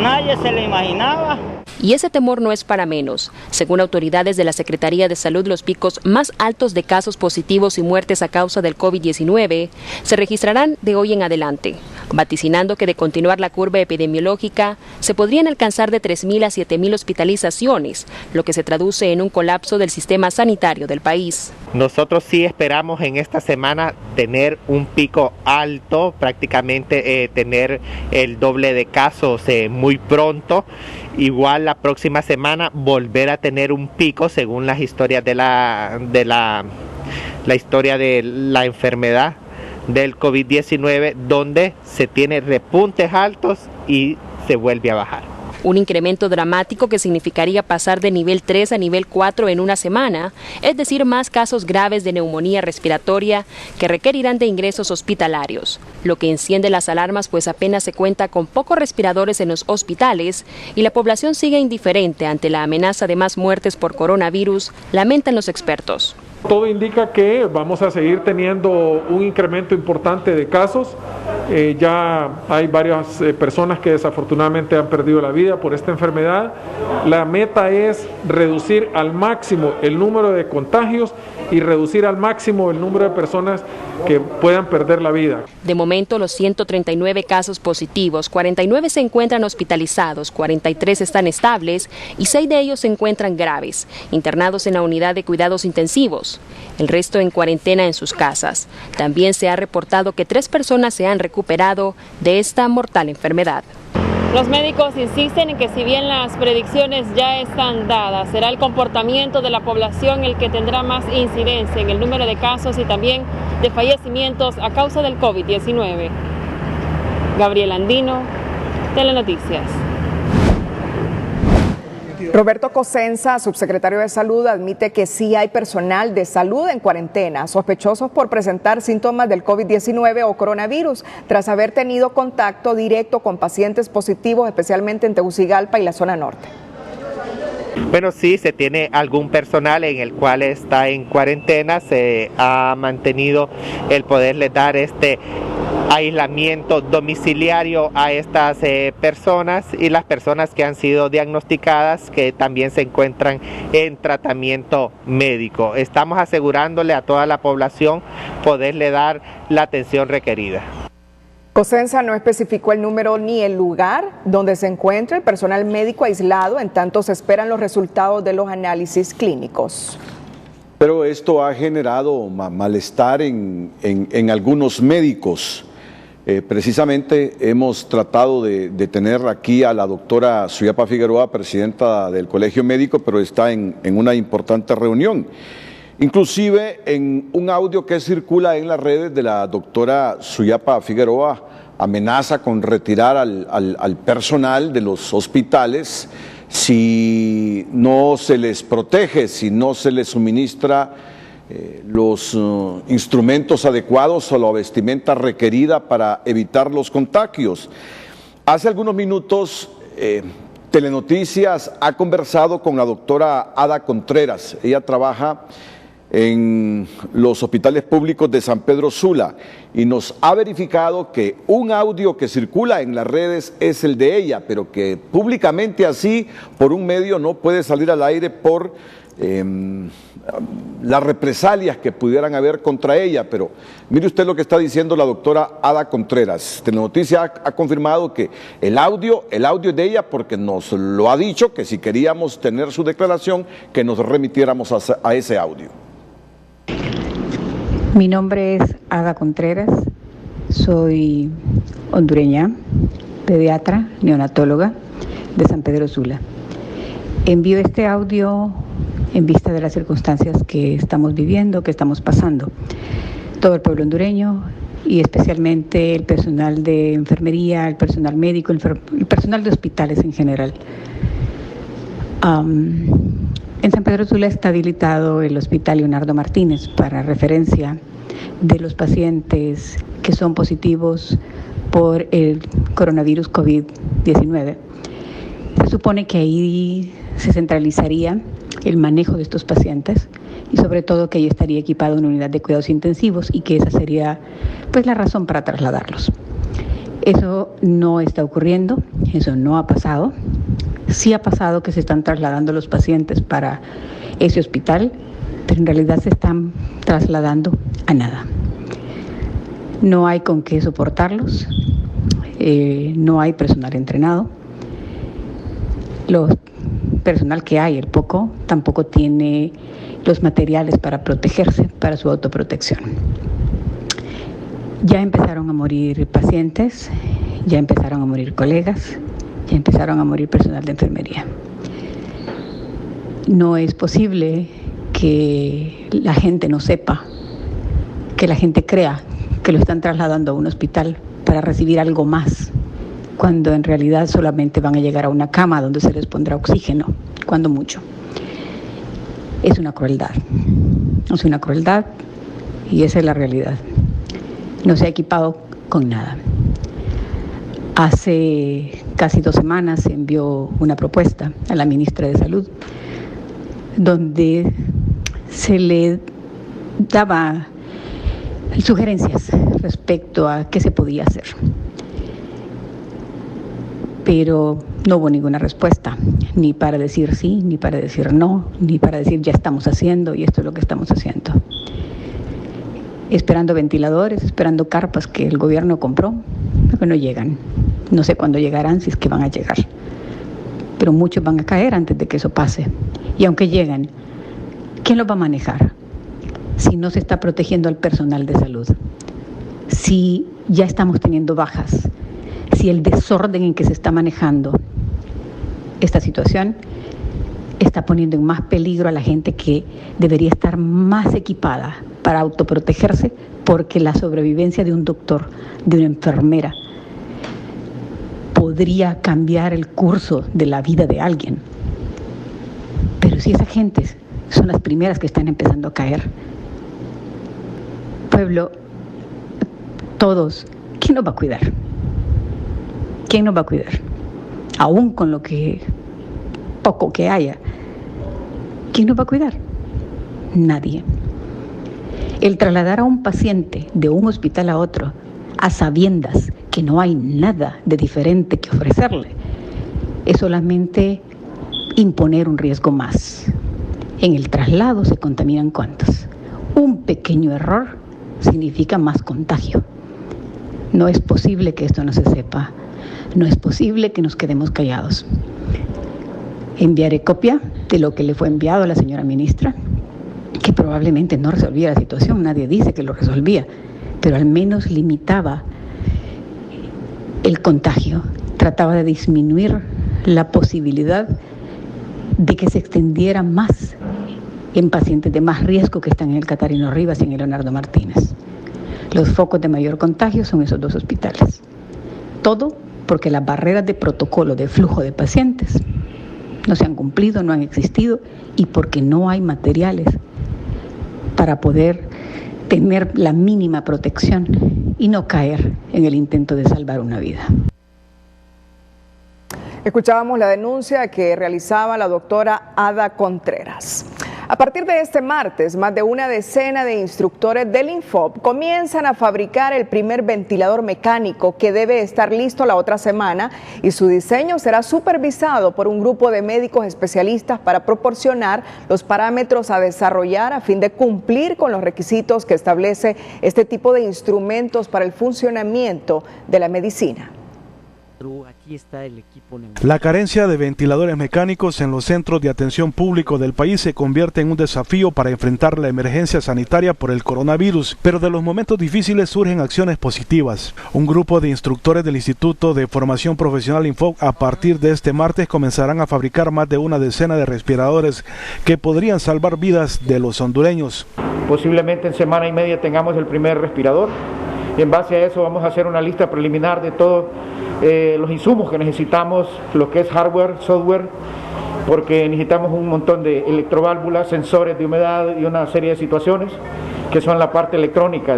nadie se lo imaginaba. Y ese temor no es para menos. Según autoridades de la Secretaría de Salud, los picos más altos de casos positivos y muertes a causa del COVID-19 se registrarán de hoy en adelante, vaticinando que de continuar la curva epidemiológica se podrían alcanzar de 3.000 a 7.000 hospitalizaciones, lo que se traduce en un colapso del sistema sanitario del país. Nosotros sí esperamos en esta semana tener un pico alto, prácticamente tener el doble de casos muy pronto. Igual la próxima semana volver a tener un pico según las historias de la historia de la enfermedad del COVID-19, donde se tiene repuntes altos y se vuelve a bajar. Un incremento dramático que significaría pasar de nivel 3 a nivel 4 en una semana, es decir, más casos graves de neumonía respiratoria que requerirán de ingresos hospitalarios, lo que enciende las alarmas, pues apenas se cuenta con pocos respiradores en los hospitales y la población sigue indiferente ante la amenaza de más muertes por coronavirus, lamentan los expertos. Todo indica que vamos a seguir teniendo un incremento importante de casos. Ya hay varias personas que desafortunadamente han perdido la vida por esta enfermedad. La meta es reducir al máximo el número de contagios y reducir al máximo el número de personas que puedan perder la vida. De momento, los 139 casos positivos, 49 se encuentran hospitalizados, 43 están estables y 6 de ellos se encuentran graves, internados en la unidad de cuidados intensivos. El resto en cuarentena en sus casas. También se ha reportado que 3 personas se han recuperado de esta mortal enfermedad. Los médicos insisten en que si bien las predicciones ya están dadas, será el comportamiento de la población el que tendrá más incidencia en el número de casos y también de fallecimientos a causa del COVID-19. Gabriela Andino, Telenoticias. Roberto Cosenza, subsecretario de Salud, admite que sí hay personal de salud en cuarentena, sospechosos por presentar síntomas del COVID-19 o coronavirus, tras haber tenido contacto directo con pacientes positivos, especialmente en Tegucigalpa y la zona norte. Bueno, sí, se tiene algún personal en el cual está en cuarentena, se ha mantenido el poderle dar aislamiento domiciliario a estas personas y las personas que han sido diagnosticadas que también se encuentran en tratamiento médico. Estamos asegurándole a toda la población poderle dar la atención requerida. Cosenza no especificó el número ni el lugar donde se encuentra el personal médico aislado, en tanto se esperan los resultados de los análisis clínicos. Pero esto ha generado malestar en algunos médicos. Precisamente hemos tratado de tener aquí a la doctora Suyapa Figueroa, presidenta del Colegio Médico, pero está en una importante reunión. Inclusive en un audio que circula en las redes de la doctora Suyapa Figueroa, amenaza con retirar al personal de los hospitales si no se les protege, si no se les suministra los instrumentos adecuados o la vestimenta requerida para evitar los contagios. Hace algunos minutos Telenoticias ha conversado con la doctora Ada Contreras. Ella trabaja en los hospitales públicos de San Pedro Sula y nos ha verificado que un audio que circula en las redes es el de ella, pero que públicamente así por un medio no puede salir al aire por las represalias que pudieran haber contra ella. Pero mire usted lo que está diciendo la doctora Ada Contreras. Telenoticia ha confirmado que el audio es de ella porque nos lo ha dicho, que si queríamos tener su declaración, que nos remitiéramos a ese audio. Mi nombre es Ada Contreras, soy hondureña, pediatra, neonatóloga de San Pedro Sula. Envío este audio en vista de las circunstancias que estamos viviendo, que estamos pasando. Todo el pueblo hondureño y especialmente el personal de enfermería, el personal médico, el personal de hospitales en general. En San Pedro Sula está habilitado el Hospital Leonardo Martínez para referencia de los pacientes que son positivos por el coronavirus COVID-19. Se supone que ahí se centralizaría el manejo de estos pacientes y sobre todo que ahí estaría equipada una unidad de cuidados intensivos y que esa sería pues la razón para trasladarlos. Eso no está ocurriendo, eso no ha pasado. Sí ha pasado que se están trasladando los pacientes para ese hospital, pero en realidad se están trasladando a nada. No hay con qué soportarlos, no hay personal entrenado. Los personal que hay, el poco, tampoco tiene los materiales para protegerse, para su autoprotección. Ya empezaron a morir pacientes, ya empezaron a morir colegas, ya empezaron a morir personal de enfermería. No es posible que la gente no sepa, que la gente crea que lo están trasladando a un hospital para recibir algo más, cuando en realidad solamente van a llegar a una cama donde se les pondrá oxígeno, cuando mucho. Es una crueldad y esa es la realidad. No se ha equipado con nada. Hace casi 2 semanas se envió una propuesta a la ministra de Salud donde se le daba sugerencias respecto a qué se podía hacer. Pero no hubo ninguna respuesta, ni para decir sí, ni para decir no, ni para decir ya estamos haciendo y esto es lo que estamos haciendo. Esperando ventiladores, esperando carpas que el gobierno compró, pero no llegan. No sé cuándo llegarán, si es que van a llegar. Pero muchos van a caer antes de que eso pase. Y aunque lleguen, ¿quién los va a manejar? Si no se está protegiendo al personal de salud, si ya estamos teniendo bajas, si el desorden en que se está manejando esta situación está poniendo en más peligro a la gente que debería estar más equipada para autoprotegerse, porque la sobrevivencia de un doctor, de una enfermera, podría cambiar el curso de la vida de alguien. Pero si esa gente son las primeras que están empezando a caer, pueblo, todos, ¿quién nos va a cuidar? ¿Quién nos va a cuidar? Aún con lo que poco que haya, ¿quién nos va a cuidar? Nadie. El trasladar a un paciente de un hospital a otro a sabiendas que no hay nada de diferente que ofrecerle es solamente imponer un riesgo más. En el traslado se contaminan ¿cuántos? Un pequeño error significa más contagio. No es posible que esto no se sepa. No es posible que nos quedemos callados. Enviaré copia de lo que le fue enviado a la señora ministra, que probablemente no resolvía la situación, nadie dice que lo resolvía, pero al menos limitaba el contagio, trataba de disminuir la posibilidad de que se extendiera más en pacientes de más riesgo que están en el Catarino Rivas y en el Leonardo Martínez. Los focos de mayor contagio son esos 2 hospitales. Todo porque las barreras de protocolo de flujo de pacientes no se han cumplido, no han existido, y porque no hay materiales para poder tener la mínima protección y no caer en el intento de salvar una vida. Escuchábamos la denuncia que realizaba la doctora Ada Contreras. A partir de este martes, más de una decena de instructores del INFOP comienzan a fabricar el primer ventilador mecánico que debe estar listo la otra semana, y su diseño será supervisado por un grupo de médicos especialistas para proporcionar los parámetros a desarrollar a fin de cumplir con los requisitos que establece este tipo de instrumentos para el funcionamiento de la medicina. Aquí está el equipo. La carencia de ventiladores mecánicos en los centros de atención público del país se convierte en un desafío para enfrentar la emergencia sanitaria por el coronavirus, pero de los momentos difíciles surgen acciones positivas. Un grupo de instructores del Instituto de Formación Profesional Infoc a partir de este martes comenzarán a fabricar más de una decena de respiradores que podrían salvar vidas de los hondureños. Posiblemente en semana y media tengamos el primer respirador. Y en base a eso vamos a hacer una lista preliminar de todos los insumos que necesitamos, lo que es hardware, software, porque necesitamos un montón de electroválvulas, sensores de humedad y una serie de situaciones que son la parte electrónica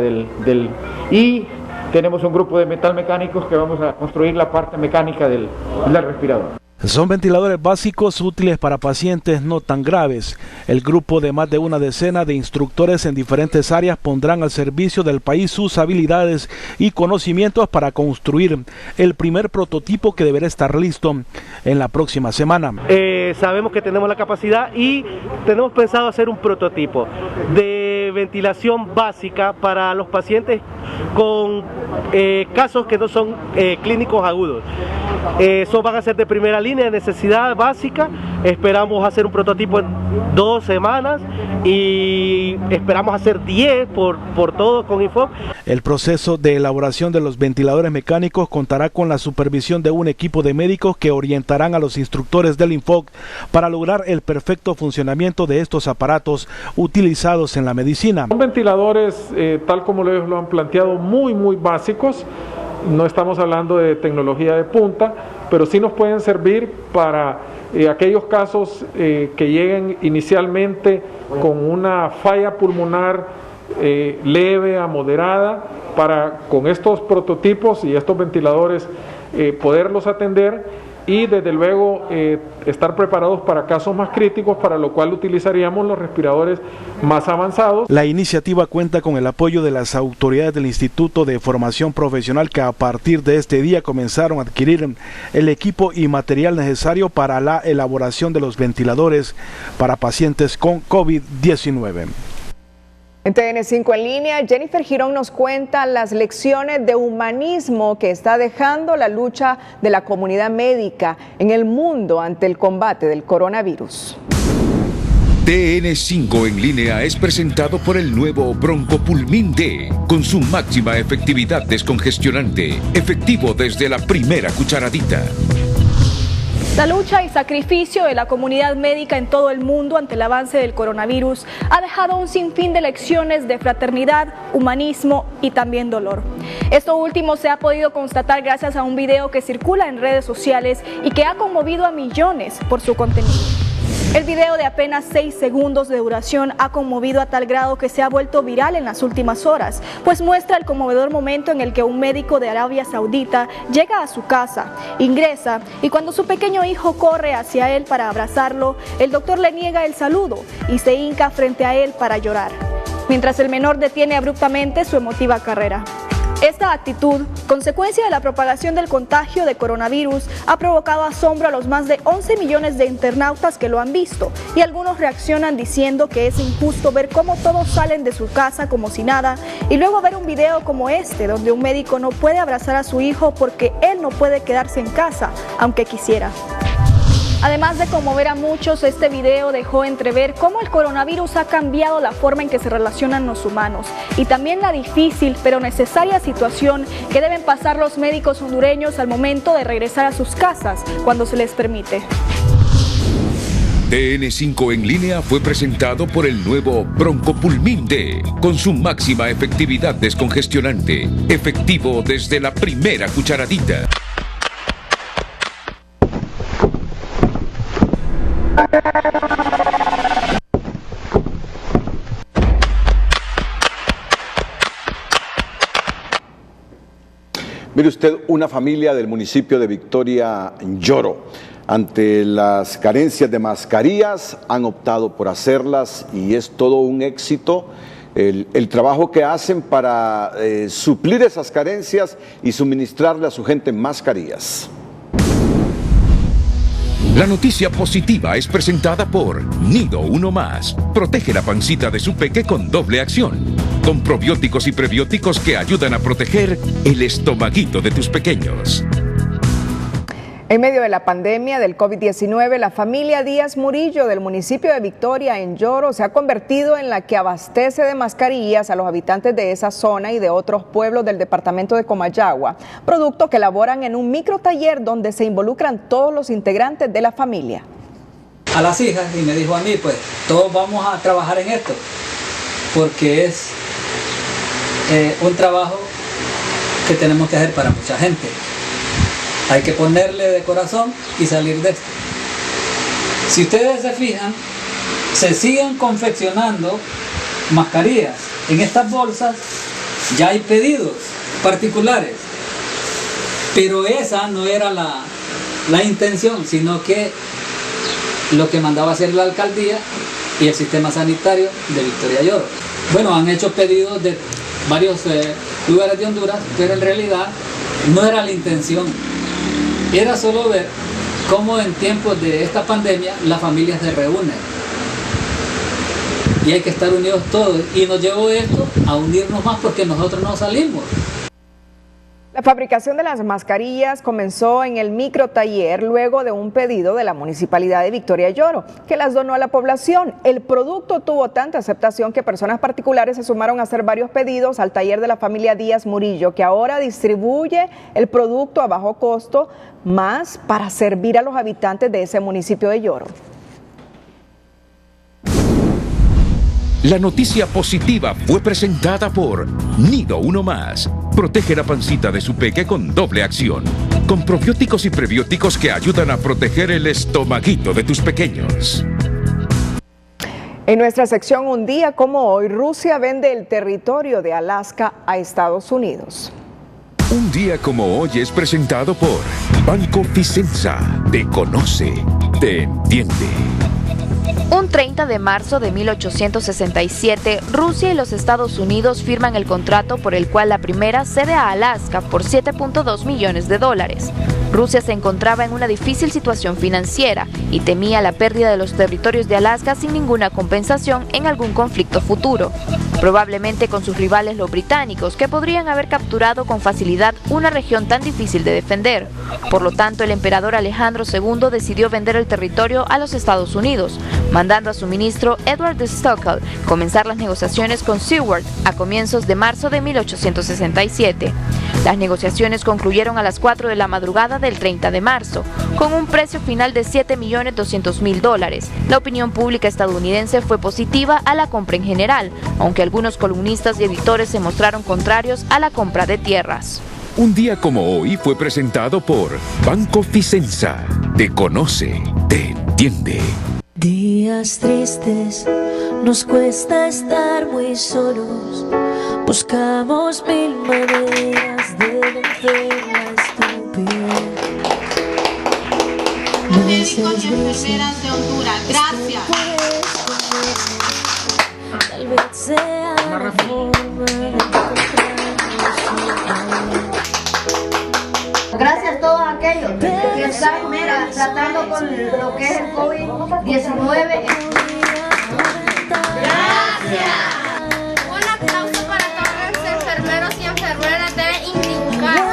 y tenemos un grupo de metal mecánicos que vamos a construir la parte mecánica del respirador. Son ventiladores básicos útiles para pacientes no tan graves. El grupo de más de una decena de instructores en diferentes áreas pondrán al servicio del país sus habilidades y conocimientos para construir el primer prototipo que deberá estar listo en la próxima semana. Sabemos que tenemos la capacidad y tenemos pensado hacer un prototipo de ventilación básica para los pacientes con casos que no son clínicos agudos. Eso van a ser de primera línea de necesidad básica. Esperamos hacer un prototipo en 2 semanas y esperamos hacer 10 por todo con Infoc. El proceso de elaboración de los ventiladores mecánicos contará con la supervisión de un equipo de médicos que orientarán a los instructores del Infoc para lograr el perfecto funcionamiento de estos aparatos utilizados en la medicina. Son ventiladores, tal como ellos lo han planteado, muy básicos. No estamos hablando de tecnología de punta, pero sí nos pueden servir para aquellos casos que lleguen inicialmente con una falla pulmonar leve a moderada, para con estos prototipos y estos ventiladores poderlos atender y desde luego estar preparados para casos más críticos, para lo cual utilizaríamos los respiradores más avanzados. La iniciativa cuenta con el apoyo de las autoridades del Instituto de Formación Profesional, que a partir de este día comenzaron a adquirir el equipo y material necesario para la elaboración de los ventiladores para pacientes con COVID-19. En TN5 en línea, Jennifer Girón nos cuenta las lecciones de humanismo que está dejando la lucha de la comunidad médica en el mundo ante el combate del coronavirus. TN5 en línea es presentado por el nuevo Broncopulmin D, con su máxima efectividad descongestionante, efectivo desde la primera cucharadita. La lucha y sacrificio de la comunidad médica en todo el mundo ante el avance del coronavirus ha dejado un sinfín de lecciones de fraternidad, humanismo y también dolor. Esto último se ha podido constatar gracias a un video que circula en redes sociales y que ha conmovido a millones por su contenido. El video de apenas 6 segundos de duración ha conmovido a tal grado que se ha vuelto viral en las últimas horas, pues muestra el conmovedor momento en el que un médico de Arabia Saudita llega a su casa, ingresa y cuando su pequeño hijo corre hacia él para abrazarlo, el doctor le niega el saludo y se hinca frente a él para llorar, mientras el menor detiene abruptamente su emotiva carrera. Esta actitud, consecuencia de la propagación del contagio de coronavirus, ha provocado asombro a los más de 11 millones de internautas que lo han visto, y algunos reaccionan diciendo que es injusto ver cómo todos salen de su casa como si nada, y luego ver un video como este, donde un médico no puede abrazar a su hijo porque él no puede quedarse en casa, aunque quisiera. Además de conmover a muchos, este video dejó entrever cómo el coronavirus ha cambiado la forma en que se relacionan los humanos y también la difícil pero necesaria situación que deben pasar los médicos hondureños al momento de regresar a sus casas cuando se les permite. TN5 en línea fue presentado por el nuevo Broncopulmin D, con su máxima efectividad descongestionante, efectivo desde la primera cucharadita. Mire usted, una familia del municipio de Victoria Lloro, ante las carencias de mascarillas, han optado por hacerlas y es todo un éxito el trabajo que hacen para suplir esas carencias y suministrarle a su gente mascarillas. La noticia positiva es presentada por Nido Uno Más. Protege la pancita de su peque con doble acción, con probióticos y prebióticos que ayudan a proteger el estomaguito de tus pequeños. En medio de la pandemia del COVID-19, la familia Díaz Murillo del municipio de Victoria, en Yoro, se ha convertido en la que abastece de mascarillas a los habitantes de esa zona y de otros pueblos del departamento de Comayagua, producto que elaboran en un microtaller donde se involucran todos los integrantes de la familia. A las hijas y me dijo a mí, pues todos vamos a trabajar en esto, porque es un trabajo que tenemos que hacer para mucha gente. Hay que ponerle de corazón y salir de esto. Si ustedes se fijan, se siguen confeccionando mascarillas. En estas bolsas ya hay pedidos particulares, pero esa no era la intención, sino que lo que mandaba hacer la alcaldía y el sistema sanitario de Victoria Yoro. Bueno, han hecho pedidos de varios lugares de Honduras, pero en realidad no era la intención. Era solo ver cómo en tiempos de esta pandemia las familias se reúnen. Y hay que estar unidos todos. Y nos llevó esto a unirnos más porque nosotros no salimos. La fabricación de las mascarillas comenzó en el microtaller luego de un pedido de la Municipalidad de Victoria Yoro, que las donó a la población. El producto tuvo tanta aceptación que personas particulares se sumaron a hacer varios pedidos al taller de la familia Díaz Murillo, que ahora distribuye el producto a bajo costo, más para servir a los habitantes de ese municipio de Yoro. La noticia positiva fue presentada por Nido Uno Más. Protege la pancita de su peque con doble acción. Con probióticos y prebióticos que ayudan a proteger el estomaguito de tus pequeños. En nuestra sección Un día como hoy, Rusia vende el territorio de Alaska a Estados Unidos. Un día como hoy es presentado por Banco Ficenza. Te conoce, te entiende. Un 30 de marzo de 1867, Rusia y los Estados Unidos firman el contrato por el cual la primera cede a Alaska por $7.2 millones. Rusia se encontraba en una difícil situación financiera y temía la pérdida de los territorios de Alaska sin ninguna compensación en algún conflicto futuro, probablemente con sus rivales los británicos, que podrían haber capturado con facilidad una región tan difícil de defender. Por lo tanto, el emperador Alejandro II decidió vender el territorio a los Estados Unidos, mandando a su ministro Edward de Stockel comenzar las negociaciones con Seward a comienzos de marzo de 1867. Las negociaciones concluyeron a las 4 de la madrugada del 30 de marzo, con un precio final de $7.200.000. La opinión pública estadounidense fue positiva a la compra en general, aunque algunos columnistas y editores se mostraron contrarios a la compra de tierras. Un día como hoy fue presentado por Banco Ficenza. Te conoce, te entiende. Días tristes, nos cuesta estar muy solos. Buscamos mil maneras de vencer la estupidez. Médicos y enfermeras de Honduras, gracias. Tal vez sea la forma de Gracias a todos aquellos que están tratando con lo que es el COVID-19. Gracias. Un aplauso para todos los enfermeros y enfermeras de Indicar.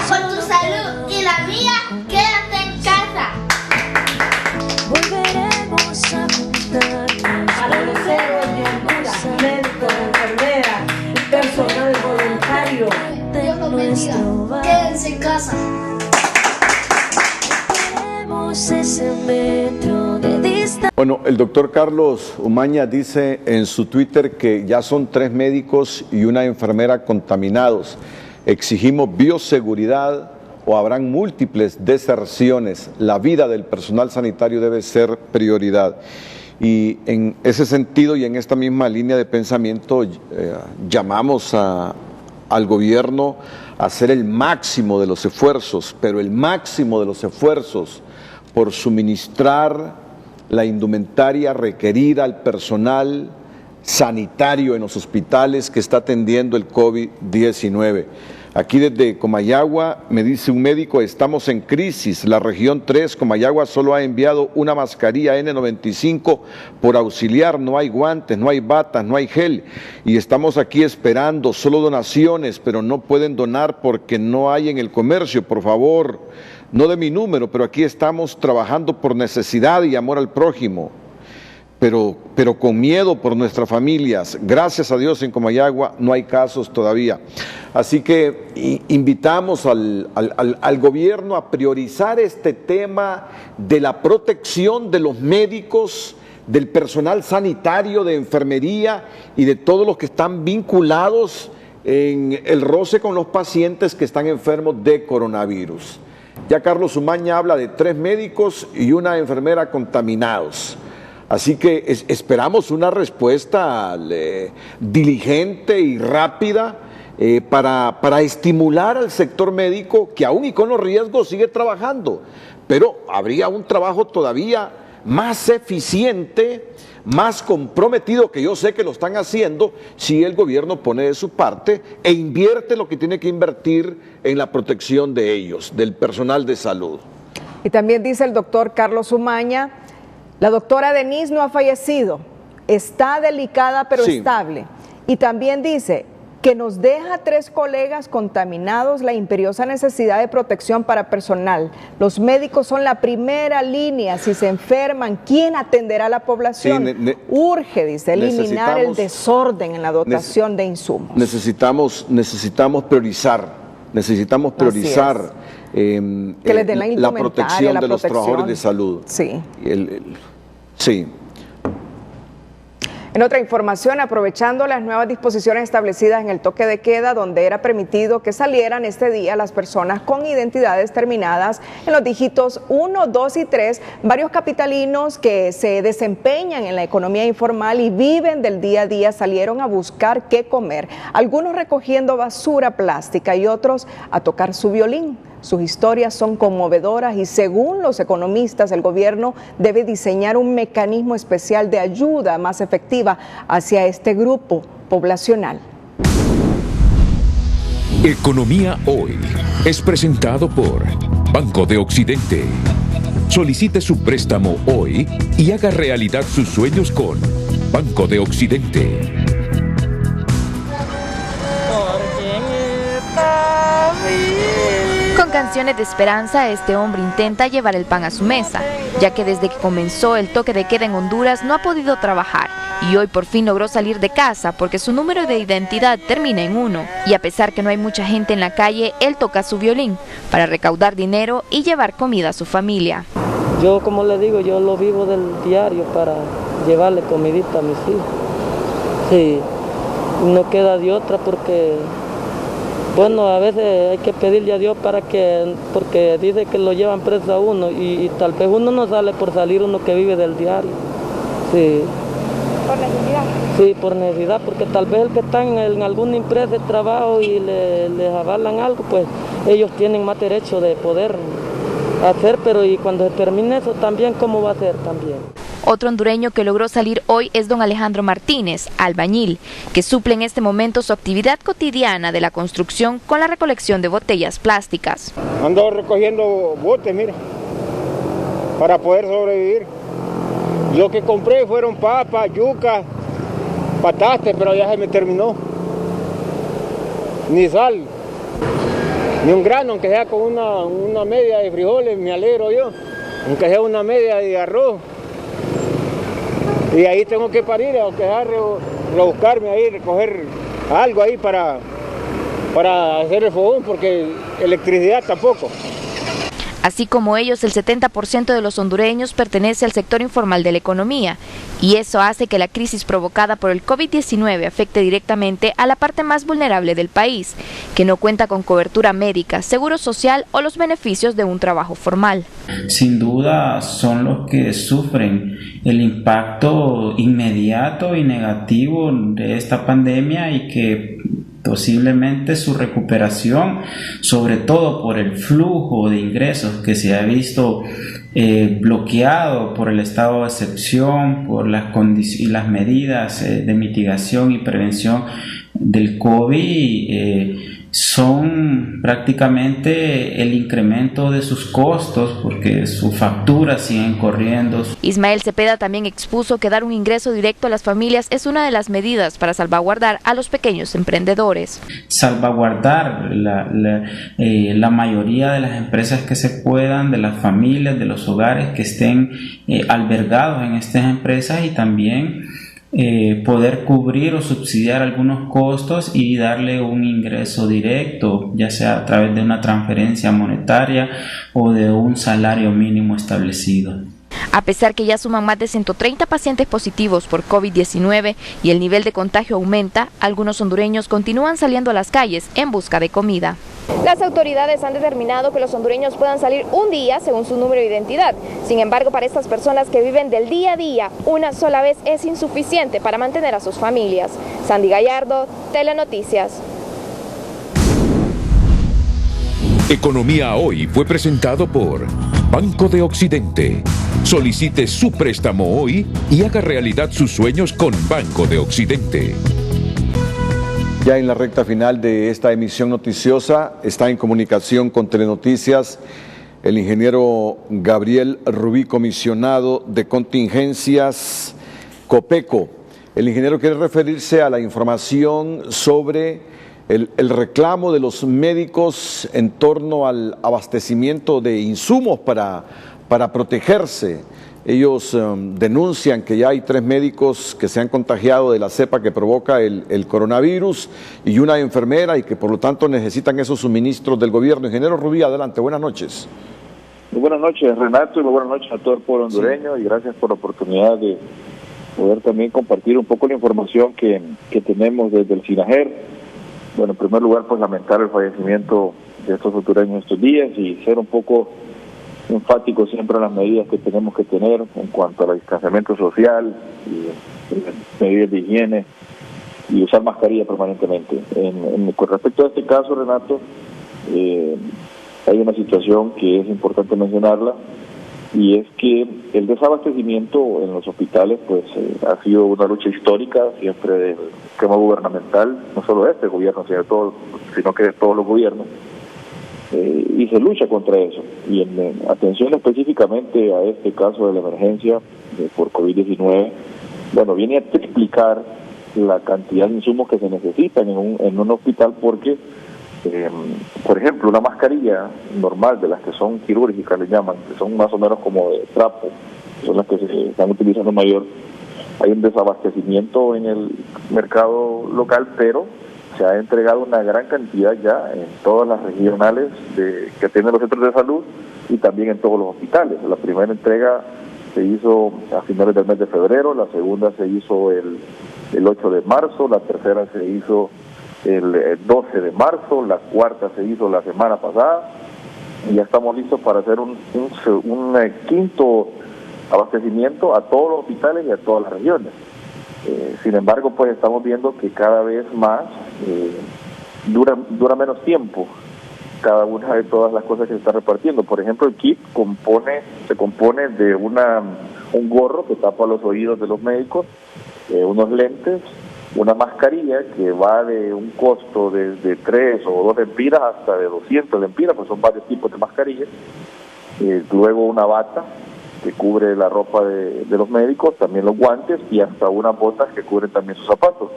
Por tu salud y la mía, quédate en casa. Volveremos a juntarnos. A los héroes de Honduras, médicos, enfermeras, personal voluntario. Dios los bendiga. Quédense en casa. Ese metro de distancia. Bueno, el doctor Carlos Umaña dice en su Twitter que ya son 3 médicos y una enfermera contaminados. Exigimos bioseguridad o habrán múltiples deserciones. La vida del personal sanitario debe ser prioridad. Y en ese sentido y en esta misma línea de pensamiento llamamos al gobierno a hacer el máximo de los esfuerzos, pero el máximo de los esfuerzos por suministrar la indumentaria requerida al personal sanitario en los hospitales que está atendiendo el COVID-19. Aquí desde Comayagua me dice un médico, estamos en crisis. La región 3, Comayagua, solo ha enviado una mascarilla N95 por auxiliar. No hay guantes, no hay batas, no hay gel. Y estamos aquí esperando solo donaciones, pero no pueden donar porque no hay en el comercio. Por favor, no de mi número, pero aquí estamos trabajando por necesidad y amor al prójimo. Pero con miedo por nuestras familias. Gracias a Dios en Comayagua no hay casos todavía. Así que invitamos al gobierno a priorizar este tema de la protección de los médicos, del personal sanitario, de enfermería y de todos los que están vinculados en el roce con los pacientes que están enfermos de coronavirus. Ya Carlos Umaña habla de 3 médicos y una enfermera contaminados. Así que esperamos una respuesta diligente y rápida para estimular al sector médico que aún y con los riesgos sigue trabajando, pero habría un trabajo todavía más eficiente, más comprometido, que yo sé que lo están haciendo, si el gobierno pone de su parte e invierte lo que tiene que invertir en la protección de ellos, del personal de salud. Y también dice el doctor Carlos Umaña, la doctora Denise no ha fallecido, está delicada pero estable. Y también dice que nos deja 3 colegas contaminados, la imperiosa necesidad de protección para personal. Los médicos son la primera línea, si se enferman, ¿quién atenderá a la población? Urge, dice, eliminar el desorden en la dotación de insumos. Necesitamos priorizar que les den la protección de los trabajadores de salud. Sí. Sí. En otra información, aprovechando las nuevas disposiciones establecidas en el toque de queda, donde era permitido que salieran este día las personas con identidades terminadas en los dígitos 1, 2 y 3, varios capitalinos que se desempeñan en la economía informal y viven del día a día salieron a buscar qué comer, algunos recogiendo basura plástica y otros a tocar su violín. Sus historias son conmovedoras y según los economistas, el gobierno debe diseñar un mecanismo especial de ayuda más efectiva hacia este grupo poblacional. Economía Hoy es presentado por Banco de Occidente. Solicite su préstamo hoy y haga realidad sus sueños con Banco de Occidente. Con canciones de esperanza, este hombre intenta llevar el pan a su mesa, ya que desde que comenzó el toque de queda en Honduras no ha podido trabajar y hoy por fin logró salir de casa porque su número de identidad termina en 1. Y a pesar que no hay mucha gente en la calle, él toca su violín para recaudar dinero y llevar comida a su familia. Yo, como le digo, yo lo vivo del diario para llevarle comidita a mis hijos. Sí, no queda de otra porque... Bueno, a veces hay que pedirle a Dios porque dice que lo llevan preso a uno y tal vez uno no sale por salir, uno que vive del diario. Sí. ¿Por necesidad? Sí, por necesidad, porque tal vez el que está en alguna empresa de trabajo y les avalan algo, pues ellos tienen más derecho de poder hacer, pero y cuando se termine eso también, ¿cómo va a ser también? Otro hondureño que logró salir hoy es don Alejandro Martínez, albañil, que suple en este momento su actividad cotidiana de la construcción con la recolección de botellas plásticas. Ando recogiendo botes, mira, para poder sobrevivir. Lo que compré fueron papas, yuca, patates, pero ya se me terminó. Ni sal, ni un grano, aunque sea con una media de frijoles, me alegro yo, aunque sea una media de arroz. Y ahí tengo que parir, aunque sea rebuscarme ahí, recoger algo ahí para hacer el fogón, porque electricidad tampoco. Así como ellos, el 70% de los hondureños pertenece al sector informal de la economía, y eso hace que la crisis provocada por el COVID-19 afecte directamente a la parte más vulnerable del país, que no cuenta con cobertura médica, seguro social o los beneficios de un trabajo formal. Sin duda son los que sufren el impacto inmediato y negativo de esta pandemia y que posiblemente su recuperación, sobre todo por el flujo de ingresos que se ha visto bloqueado por el estado de excepción, por las medidas de mitigación y prevención del COVID, son prácticamente el incremento de sus costos porque sus facturas siguen corriendo. Ismael Cepeda también expuso que dar un ingreso directo a las familias es una de las medidas para salvaguardar a los pequeños emprendedores. Salvaguardar la mayoría de las empresas que se puedan, de las familias, de los hogares que estén albergados en estas empresas y también poder cubrir o subsidiar algunos costos y darle un ingreso directo, ya sea a través de una transferencia monetaria o de un salario mínimo establecido. A pesar que ya suman más de 130 pacientes positivos por COVID-19 y el nivel de contagio aumenta, algunos hondureños continúan saliendo a las calles en busca de comida. Las autoridades han determinado que los hondureños puedan salir un día según su número de identidad. Sin embargo, para estas personas que viven del día a día, una sola vez es insuficiente para mantener a sus familias. Sandy Gallardo, Telenoticias. Economía Hoy fue presentado por Banco de Occidente. Solicite su préstamo hoy y haga realidad sus sueños con Banco de Occidente. Ya en la recta final de esta emisión noticiosa está en comunicación con Telenoticias el ingeniero Gabriel Rubí, comisionado de contingencias Copeco. El ingeniero quiere referirse a la información sobre el reclamo de los médicos en torno al abastecimiento de insumos para protegerse. Ellos denuncian que ya hay 3 médicos que se han contagiado de la cepa que provoca el coronavirus y una enfermera y que por lo tanto necesitan esos suministros del gobierno. Ingeniero Rubí, adelante, buenas noches. Muy buenas noches, Renato, y muy buenas noches a todo el pueblo hondureño, y gracias por la oportunidad de poder también compartir un poco la información que tenemos desde el SINAGER. Bueno, en primer lugar, pues lamentar el fallecimiento de estos hondureños estos días y ser un poco enfático siempre en las medidas que tenemos que tener en cuanto al distanciamiento social y medidas de higiene y usar mascarilla permanentemente. Con respecto a este caso, Renato, hay una situación que es importante mencionarla, y es que el desabastecimiento en los hospitales pues ha sido una lucha histórica siempre del esquema gubernamental, no solo de este gobierno, sino que de todos los gobiernos, y se lucha contra eso. Y en atención específicamente a este caso de la emergencia por COVID-19, bueno, viene a explicar la cantidad de insumos que se necesitan en un hospital, porque por ejemplo, una mascarilla normal, de las que son quirúrgicas, le llaman, que son más o menos como de trapo, son las que se están utilizando mayor. Hay un desabastecimiento en el mercado local, pero se ha entregado una gran cantidad ya en todas las regionales que tienen los centros de salud y también en todos los hospitales. La primera entrega se hizo a finales del mes de febrero, la segunda se hizo el 8 de marzo, la tercera se hizo el 12 de marzo, la cuarta se hizo la semana pasada, y ya estamos listos para hacer un quinto abastecimiento a todos los hospitales y a todas las regiones. Sin embargo, pues estamos viendo que cada vez más dura menos tiempo cada una de todas las cosas que se están repartiendo. Por ejemplo, el kit se compone de un gorro que tapa los oídos de los médicos, unos lentes, una mascarilla que va de un costo de 3 o 2 lempiras hasta de 200 lempiras, pues son varios tipos de mascarillas. Luego una bata que cubre la ropa de los médicos, también los guantes y hasta unas botas que cubren también sus zapatos.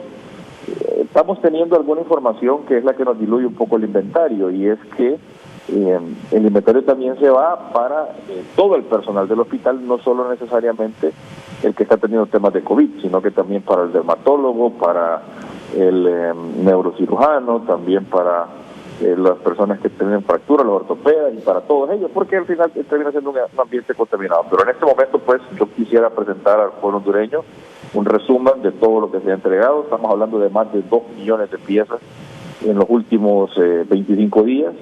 Estamos teniendo alguna información que es la que nos diluye un poco el inventario, y es que el inventario también se va para todo el personal del hospital, no solo necesariamente el que está teniendo temas de COVID, sino que también para el dermatólogo, para el neurocirujano, también para las personas que tienen fracturas, los ortopedas, y para todos ellos, porque al final termina siendo un ambiente contaminado. Pero en este momento, pues, yo quisiera presentar al pueblo hondureño un resumen de todo lo que se ha entregado. Estamos hablando de más de 2 millones de piezas en los últimos 25 días.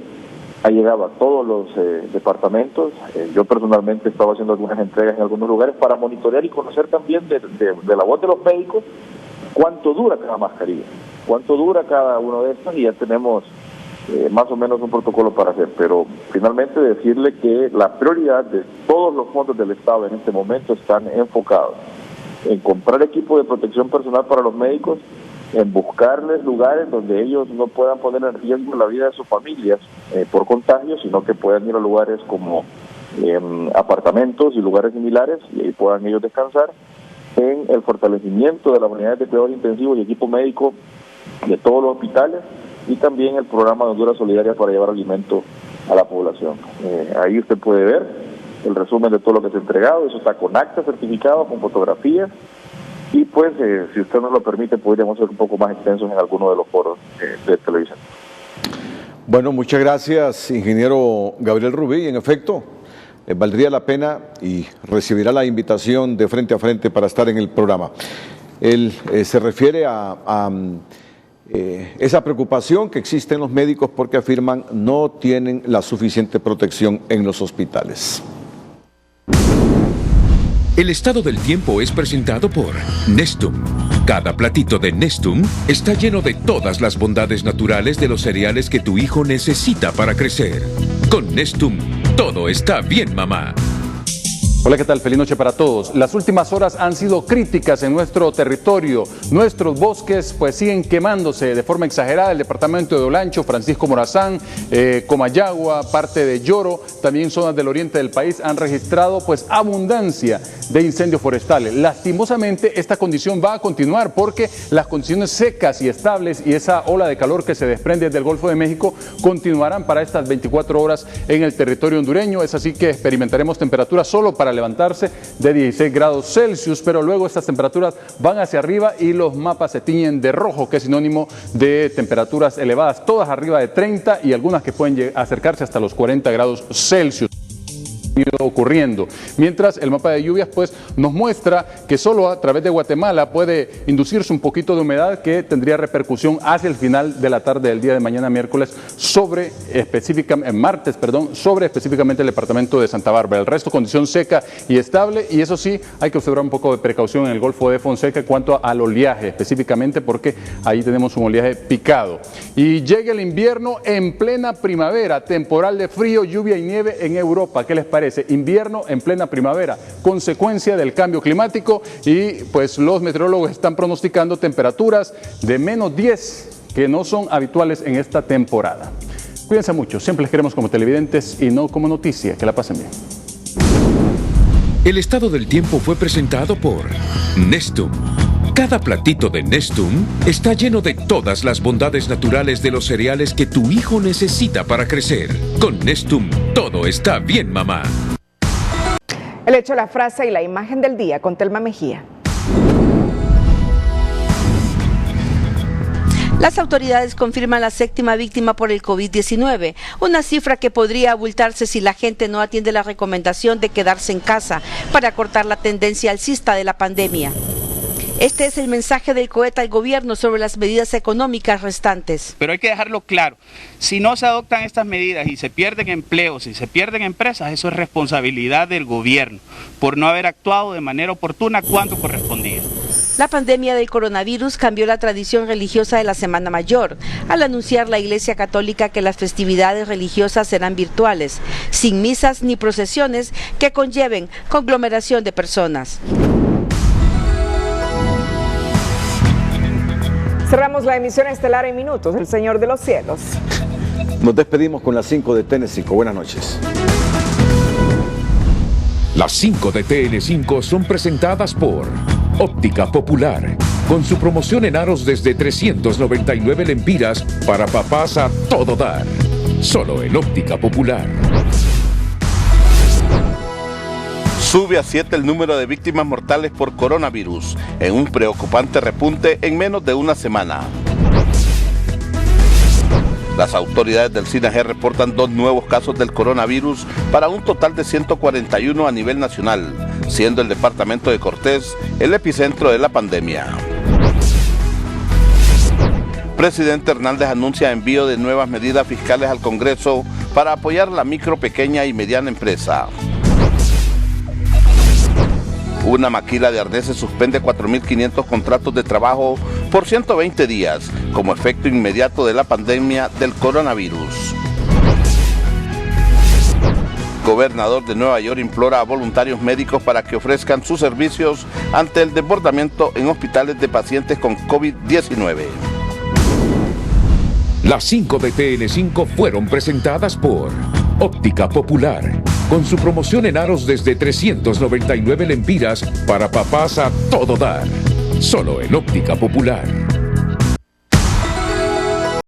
Ha llegado a todos los departamentos. Yo personalmente estaba haciendo algunas entregas en algunos lugares para monitorear y conocer también de la voz de los médicos cuánto dura cada mascarilla, cuánto dura cada uno de estos, y ya tenemos más o menos un protocolo para hacer. Pero finalmente decirle que la prioridad de todos los fondos del Estado en este momento están enfocados en comprar equipo de protección personal para los médicos en buscarles lugares donde ellos no puedan poner en riesgo la vida de sus familias por contagio, sino que puedan ir a lugares como apartamentos y lugares similares, y ahí puedan ellos descansar, en el fortalecimiento de las unidades de cuidados intensivos y equipo médico de todos los hospitales, y también el programa de Honduras Solidaria para llevar alimento a la población. Ahí usted puede ver el resumen de todo lo que se ha entregado. Eso está con acta certificado, con fotografías, y pues si usted nos lo permite podríamos ser un poco más extensos en alguno de los foros de televisión. Bueno, muchas gracias, ingeniero Gabriel Rubí. En efecto, valdría la pena y recibirá la invitación de frente a frente para estar en el programa. Él se refiere a esa preocupación que existe en los médicos porque afirman no tienen la suficiente protección en los hospitales. El estado del tiempo es presentado por Nestum. Cada platito de Nestum está lleno de todas las bondades naturales de los cereales que tu hijo necesita para crecer. Con Nestum, todo está bien, mamá. Hola, ¿qué tal? Feliz noche para todos. Las últimas horas han sido críticas en nuestro territorio. Nuestros bosques pues siguen quemándose de forma exagerada. El departamento de Olancho, Francisco Morazán, Comayagua, parte de Lloro, también zonas del oriente del país han registrado pues abundancia de incendios forestales. Lastimosamente esta condición va a continuar porque las condiciones secas y estables y esa ola de calor que se desprende desde el Golfo de México continuarán para estas 24 horas en el territorio hondureño. Es así que experimentaremos temperaturas solo para levantarse de 16 grados Celsius, pero luego estas temperaturas van hacia arriba y los mapas se tiñen de rojo, que es sinónimo de temperaturas elevadas, todas arriba de 30 y algunas que pueden acercarse hasta los 40 grados Celsius. Ocurriendo. Mientras el mapa de lluvias pues nos muestra que solo a través de Guatemala puede inducirse un poquito de humedad que tendría repercusión hacia el final de la tarde del día de mañana martes, sobre específicamente el departamento de Santa Bárbara. El resto condición seca y estable, y eso sí hay que observar un poco de precaución en el Golfo de Fonseca en cuanto al oleaje específicamente, porque ahí tenemos un oleaje picado. Y llega el invierno en plena primavera, temporal de frío, lluvia y nieve en Europa. ¿Qué les parece? Invierno en plena primavera, consecuencia del cambio climático, y pues los meteorólogos están pronosticando temperaturas de menos 10 que no son habituales en esta temporada. Cuídense mucho, siempre les queremos como televidentes y no como noticia. Que la pasen bien. El estado del tiempo fue presentado por Nestum. Cada platito de Nestum está lleno de todas las bondades naturales de los cereales que tu hijo necesita para crecer. Con Nestum, todo está bien, mamá. El hecho, la frase y la imagen del día con Telma Mejía. Las autoridades confirman la 7ª víctima por el COVID-19, una cifra que podría abultarse si la gente no atiende la recomendación de quedarse en casa para cortar la tendencia alcista de la pandemia. Este es el mensaje del COET al gobierno sobre las medidas económicas restantes. Pero hay que dejarlo claro, si no se adoptan estas medidas y se pierden empleos y se pierden empresas, eso es responsabilidad del gobierno por no haber actuado de manera oportuna cuando correspondía. La pandemia del coronavirus cambió la tradición religiosa de la Semana Mayor, al anunciar la Iglesia Católica que las festividades religiosas serán virtuales, sin misas ni procesiones que conlleven conglomeración de personas. Cerramos la emisión estelar en minutos, El Señor de los Cielos. Nos despedimos con las 5 de TN5. Buenas noches. Las 5 de TN5 son presentadas por Óptica Popular, con su promoción en aros desde 399 lempiras para papás a todo dar. Solo en Óptica Popular. Sube a 7 el número de víctimas mortales por coronavirus, en un preocupante repunte en menos de una semana. Las autoridades del SINAGER reportan 2 nuevos casos del coronavirus para un total de 141 a nivel nacional, siendo el departamento de Cortés el epicentro de la pandemia. Presidente Hernández anuncia envío de nuevas medidas fiscales al Congreso para apoyar la micro, pequeña y mediana empresa. Una maquila de arneses suspende 4.500 contratos de trabajo por 120 días, como efecto inmediato de la pandemia del coronavirus. gobernador de Nueva York implora a voluntarios médicos para que ofrezcan sus servicios ante el desbordamiento en hospitales de pacientes con COVID-19. Las 5 de TN5 fueron presentadas por Óptica Popular, con su promoción en aros desde 399 lempiras para papás a todo dar. Solo en Óptica Popular.